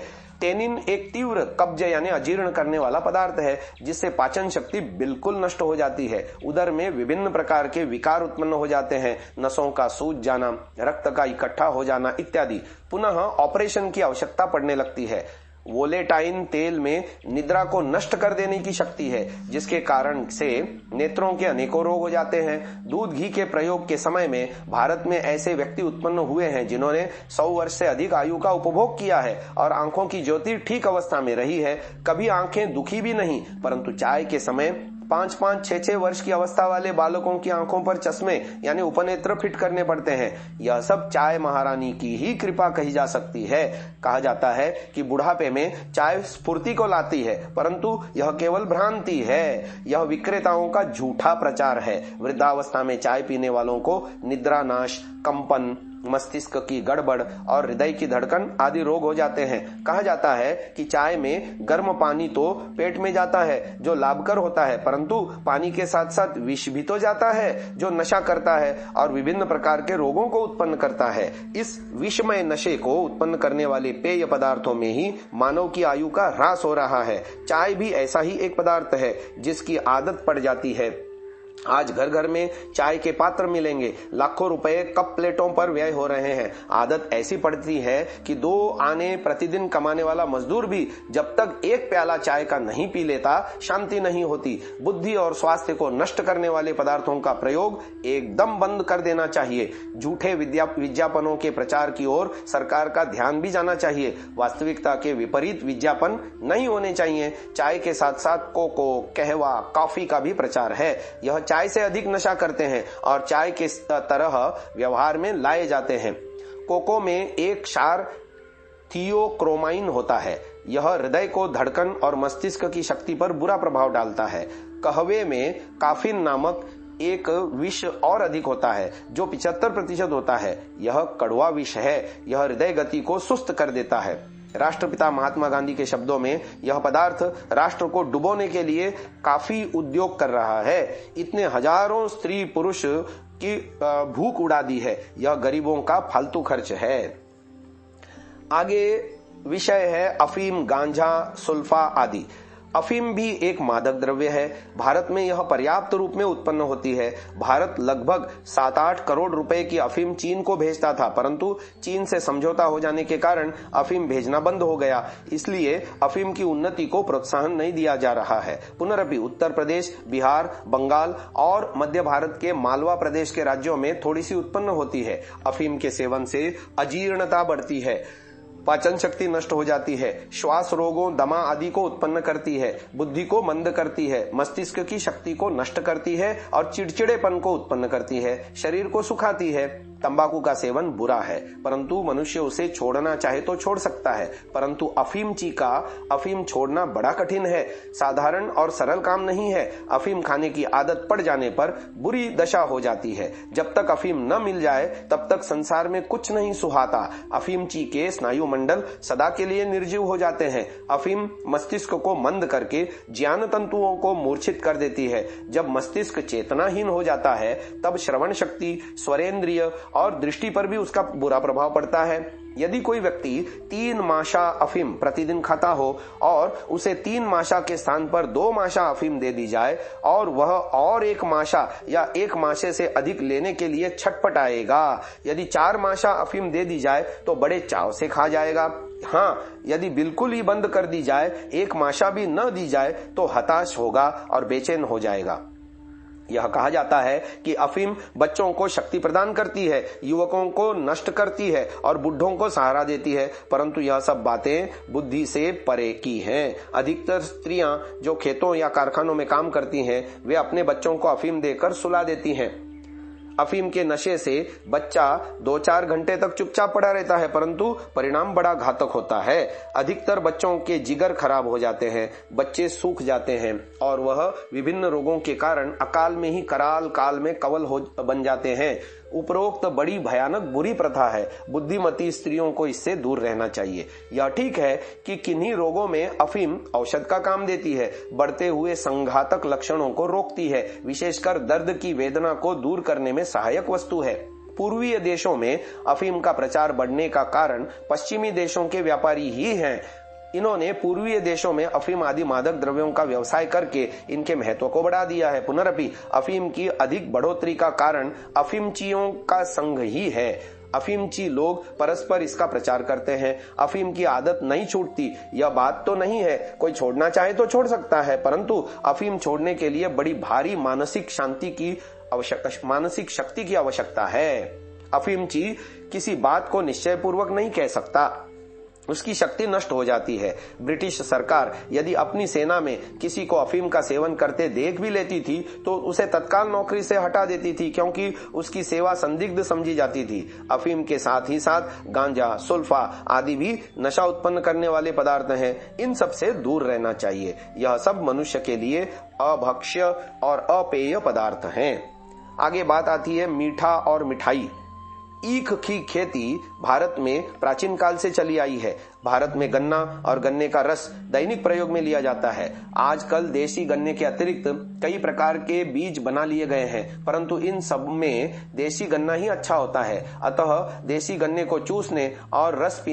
टेनिन एक तीव्र कब्ज यानी अजीर्ण करने वाला पदार्थ है, जिससे पाचन शक्ति बिल्कुल नष्ट हो जाती है। उदर में विभिन्न प्रकार के विकार उत्पन्न हो जाते हैं, नसों का सूज जाना, रक्त का इकट्ठा हो जाना इत्यादि। पुनः ऑपरेशन की आवश्यकता पड़ने लगती है। वोलेटाइन तेल में निद्रा को नष्ट कर देने की शक्ति है, जिसके कारण से नेत्रों के अनेकों रोग हो जाते हैं। दूध घी के प्रयोग के समय में भारत में ऐसे व्यक्ति उत्पन्न हुए हैं जिन्होंने 100 वर्ष से अधिक आयु का उपभोग किया है और आंखों की ज्योति ठीक अवस्था में रही है, कभी आंखें दुखी भी नहीं। परंतु चाय के समय 5-5, 6-6 वर्ष की अवस्था वाले बालकों की आंखों पर चश्मे यानी उपनेत्र फिट करने पड़ते हैं। यह सब चाय महारानी की ही कृपा कही जा सकती है। कहा जाता है कि बुढ़ापे में चाय स्फूर्ति को लाती है, परंतु यह केवल भ्रांति है। यह विक्रेताओं का झूठा प्रचार है। वृद्धावस्था में चाय पीने वालों को निद्रानाश, कंपन, मस्तिष्क की गड़बड़ और हृदय की धड़कन आदि रोग हो जाते हैं। कहा जाता है कि चाय में गर्म पानी तो पेट में जाता है जो लाभकर होता है, परंतु पानी के साथ साथ विष भी तो जाता है जो नशा करता है और विभिन्न प्रकार के रोगों को उत्पन्न करता है। इस विषमय नशे को उत्पन्न करने वाले पेय पदार्थों में ही मानव की आयु का ह्रास हो रहा है। चाय भी ऐसा ही एक पदार्थ है जिसकी आदत पड़ जाती है। आज घर घर में चाय के पात्र मिलेंगे, लाखों रुपए कप प्लेटों पर व्यय हो रहे हैं। आदत ऐसी पड़ती है कि 2 आने प्रतिदिन कमाने वाला मजदूर भी जब तक 1 प्याला चाय का नहीं पी लेता, शांति नहीं होती। बुद्धि और स्वास्थ्य को नष्ट करने वाले पदार्थों का प्रयोग एकदम बंद कर देना चाहिए। झूठे विज्ञापनों के प्रचार की ओर सरकार का ध्यान भी जाना चाहिए। वास्तविकता के विपरीत विज्ञापन नहीं होने चाहिए। चाय के साथ साथ कोको, कहवा, कॉफी का भी प्रचार है। यह चाय से अधिक नशा करते हैं और चाय के तरह व्यवहार में लाए जाते हैं। कोको में एक क्षार थियोक्रोमाइन होता है। यह हृदय को, धड़कन और मस्तिष्क की शक्ति पर बुरा प्रभाव डालता है। कहवे में काफिन नामक एक विष और अधिक होता है जो 75% होता है। यह कड़वा विष है। यह हृदय गति को सुस्त कर देता है। राष्ट्रपिता महात्मा गांधी के शब्दों में, यह पदार्थ राष्ट्र को डुबोने के लिए काफी उद्योग कर रहा है। इतने हजारों स्त्री पुरुष की भूख उड़ा दी है। यह गरीबों का फालतू खर्च है। आगे विषय है अफीम, गांजा, सुल्फा आदि। अफीम भी एक मादक द्रव्य है। भारत में यह पर्याप्त रूप में उत्पन्न होती है। भारत लगभग 7-8 करोड़ रुपए की अफीम चीन को भेजता था, परंतु चीन से समझौता हो जाने के कारण अफीम भेजना बंद हो गया। इसलिए अफीम की उन्नति को प्रोत्साहन नहीं दिया जा रहा है। पुनरअपि उत्तर प्रदेश, बिहार, बंगाल और मध्य भारत के मालवा प्रदेश के राज्यों में थोड़ी सी उत्पन्न होती है। अफीम के सेवन से अजीर्णता बढ़ती है, पाचन शक्ति नष्ट हो जाती है, श्वास रोगों, दमा आदि को उत्पन्न करती है, बुद्धि को मंद करती है, मस्तिष्क की शक्ति को नष्ट करती है और चिड़चिड़ेपन को उत्पन्न करती है, शरीर को सुखाती है। तंबाकू का सेवन बुरा है, परंतु मनुष्य उसे छोड़ना चाहे तो छोड़ सकता है, परंतु अफीम छोड़ना बड़ा कठिन है। साधारण और सरल काम नहीं है। अफीम खाने की आदत पड़ जाने पर बुरी दशा हो जाती है। जब तक अफीम न मिल जाए तब तक संसार में कुछ नहीं सुहाता। अफीमची के स्नायु मंडल सदा के लिए निर्जीव हो जाते हैं। अफीम मस्तिष्क को मंद करके ज्ञान तंतुओं को मूर्छित कर देती है। जब मस्तिष्क चेतनाहीन हो जाता है तब श्रवण शक्ति, स्वरेंद्रिय और दृष्टि पर भी उसका बुरा प्रभाव पड़ता है। यदि कोई व्यक्ति 3 माशा अफीम प्रतिदिन खाता हो और उसे 3 माशा के स्थान पर 2 माशा अफीम दे दी जाए और वह और 1 माशा या 1 माशे से अधिक लेने के लिए छटपटाएगा। यदि 4 माशा अफीम दे दी जाए तो बड़े चाव से खा जाएगा। हाँ, यदि बिल्कुल ही बंद कर दी जाए, 1 माशा भी न दी जाए तो हताश होगा और बेचैन हो जाएगा। यह कहा जाता है कि अफीम बच्चों को शक्ति प्रदान करती है, युवकों को नष्ट करती है और बुढ़ों को सहारा देती है, परंतु यह सब बातें बुद्धि से परे की हैं। अधिकतर स्त्रियां जो खेतों या कारखानों में काम करती हैं, वे अपने बच्चों को अफीम देकर सुला देती हैं। अफीम के नशे से बच्चा 2-4 घंटे तक चुपचाप पड़ा रहता है, परंतु परिणाम बड़ा घातक होता है। अधिकतर बच्चों के जिगर खराब हो जाते हैं, बच्चे सूख जाते हैं और वह विभिन्न रोगों के कारण अकाल में ही कराल काल में कवल बन जाते हैं। उपरोक्त बड़ी भयानक बुरी प्रथा है। बुद्धिमती स्त्रियों को इससे दूर रहना चाहिए। यह ठीक है कि किन्हीं रोगों में अफीम औषध का काम देती है, बढ़ते हुए संघातक लक्षणों को रोकती है, विशेषकर दर्द की वेदना को दूर करने में सहायक वस्तु है। पूर्वीय देशों में अफीम का प्रचार बढ़ने का कारण पश्चिमी देशों के व्यापारी ही हैं। इन्होंने पूर्वीय देशों में अफीम आदि मादक द्रव्यों का व्यवसाय करके इनके महत्व को बढ़ा दिया है। पुनरपि अफीम की अधिक बढ़ोतरी का कारण अफीमचियों का संघ ही है। अफीमची लोग परस्पर इसका प्रचार करते हैं। अफीम की आदत नहीं छूटती, यह बात तो नहीं है। कोई छोड़ना चाहे तो छोड़ सकता है, परंतु अफीम छोड़ने के लिए बड़ी भारी मानसिक शक्ति की आवश्यकता है। अफीमची किसी बात को निश्चय पूर्वक नहीं कह सकता, उसकी शक्ति नष्ट हो जाती है। ब्रिटिश सरकार यदि अपनी सेना में किसी को अफीम का सेवन करते देख भी लेती थी तो उसे तत्काल नौकरी से हटा देती थी, क्योंकि उसकी सेवा संदिग्ध समझी जाती थी। अफीम के साथ ही साथ गांजा, सुल्फा आदि भी नशा उत्पन्न करने वाले पदार्थ हैं। इन सब से दूर रहना चाहिए। यह सब मनुष्य के लिए अभक्ष्य और अपेय पदार्थ हैं। आगे बात आती है मीठा और मिठाई। ईख की खेती भारत में प्राचीन काल से चली आई है। भारत में गन्ना और गन्ने का रस दैनिक प्रयोग में लिया जाता है। आजकल देशी गन्ने के अतिरिक्त कई प्रकार के बीज बना लिए गए हैं, परंतु इन सब में देशी गन्ना ही अच्छा होता है। अतः देशी गन्ने को चूसने और रस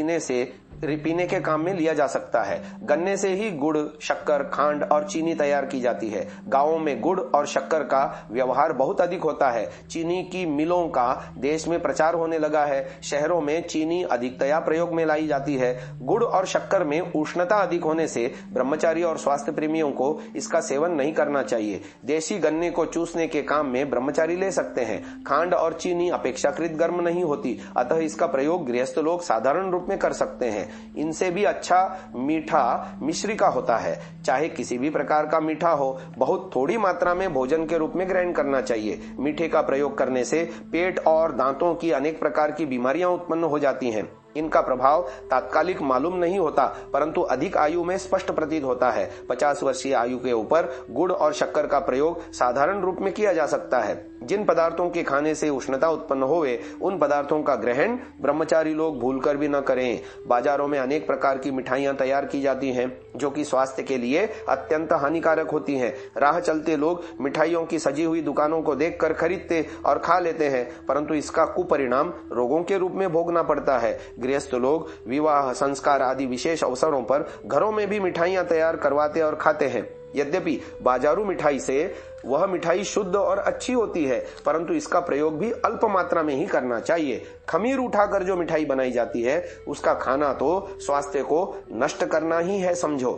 पीने के काम में लिया जा सकता है। गन्ने से ही गुड़, शक्कर, खांड और चीनी तैयार की जाती है। गांवों में गुड़ और शक्कर का व्यवहार बहुत अधिक होता है। चीनी की मिलों का देश में प्रचार होने लगा है। शहरों में चीनी अधिकतया प्रयोग में लाई जाती है। गुड़ और शक्कर में उष्णता अधिक होने से ब्रह्मचारी और स्वास्थ्य प्रेमियों को इसका सेवन नहीं करना चाहिए। देशी गन्ने को चूसने के काम में ब्रह्मचारी ले सकते हैं। खांड और चीनी अपेक्षाकृत गर्म नहीं होती, अतः इसका प्रयोग गृहस्थ लोग साधारण रूप में कर सकते हैं। इनसे भी अच्छा मीठा मिश्री का होता है। चाहे किसी भी प्रकार का मीठा हो, बहुत थोड़ी मात्रा में भोजन के रूप में ग्रहण करना चाहिए। मीठे का प्रयोग करने से पेट और दांतों की अनेक प्रकार की बीमारियां उत्पन्न हो जाती हैं। इनका प्रभाव तात्कालिक मालूम नहीं होता, परंतु अधिक आयु में स्पष्ट प्रतीत होता है। 50 वर्षीय आयु के ऊपर गुड़ और शक्कर का प्रयोग साधारण रूप में किया जा सकता है। जिन पदार्थों के खाने से उष्णता उत्पन्न होवे, उन पदार्थों का ग्रहण ब्रह्मचारी लोग भूलकर भी न करें। बाजारों में अनेक प्रकार की मिठाइयां तैयार की जाती हैं, जो कि स्वास्थ्य के लिए अत्यंत हानिकारक होती हैं। राह चलते लोग मिठाइयों की सजी हुई दुकानों को देखकर खरीदते और खा लेते हैं, परंतु इसका कुपरिणाम रोगों के रूप में भोगना पड़ता है। गृहस्थ लोग विवाह, संस्कार आदि विशेष अवसरों पर घरों में भी मिठाइयां तैयार करवाते और खाते हैं। यद्यपि बाजारू मिठाई से वह मिठाई शुद्ध और अच्छी होती है, परंतु इसका प्रयोग भी अल्प मात्रा में ही करना चाहिए। खमीर उठाकर जो मिठाई बनाई जाती है, उसका खाना तो स्वास्थ्य को नष्ट करना ही है समझो।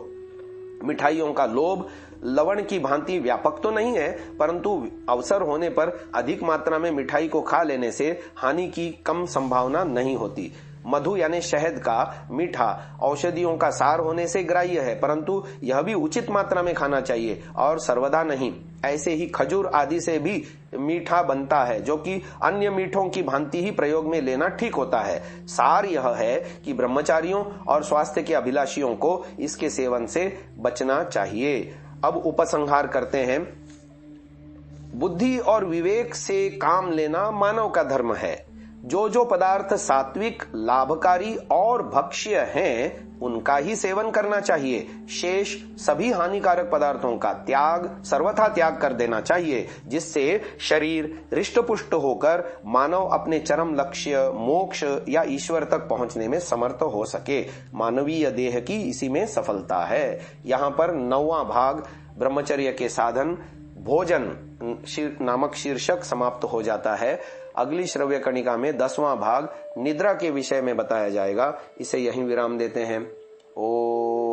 मिठाइयों का लोभ लवण की भांति व्यापक तो नहीं है, परंतु अवसर होने पर अधिक मात्रा में मिठाई को खा लेने से हानि की कम संभावना नहीं होती। मधु यानी शहद का मीठा औषधियों का सार होने से ग्राह्य है, परंतु यह भी उचित मात्रा में खाना चाहिए और सर्वदा नहीं। ऐसे ही खजूर आदि से भी मीठा बनता है, जो कि अन्य मीठों की भांति ही प्रयोग में लेना ठीक होता है। सार यह है कि ब्रह्मचारियों और स्वास्थ्य के अभिलाषियों को इसके सेवन से बचना चाहिए। अब उपसंहार करते हैं। बुद्धि और विवेक से काम लेना मानव का धर्म है। जो जो पदार्थ सात्विक, लाभकारी और भक्ष्य हैं, उनका ही सेवन करना चाहिए। शेष सभी हानिकारक पदार्थों का सर्वथा त्याग कर देना चाहिए, जिससे शरीर हृष्टपुष्ट होकर मानव अपने चरम लक्ष्य मोक्ष या ईश्वर तक पहुंचने में समर्थ हो सके। मानवीय देह की इसी में सफलता है। यहाँ पर 9वां भाग ब्रह्मचर्य के साधन भोजन नामक शीर्षक समाप्त हो जाता है। अगली श्रव्य कणिका में 10वां भाग निद्रा के विषय में बताया जाएगा। इसे यहीं विराम देते हैं। ओम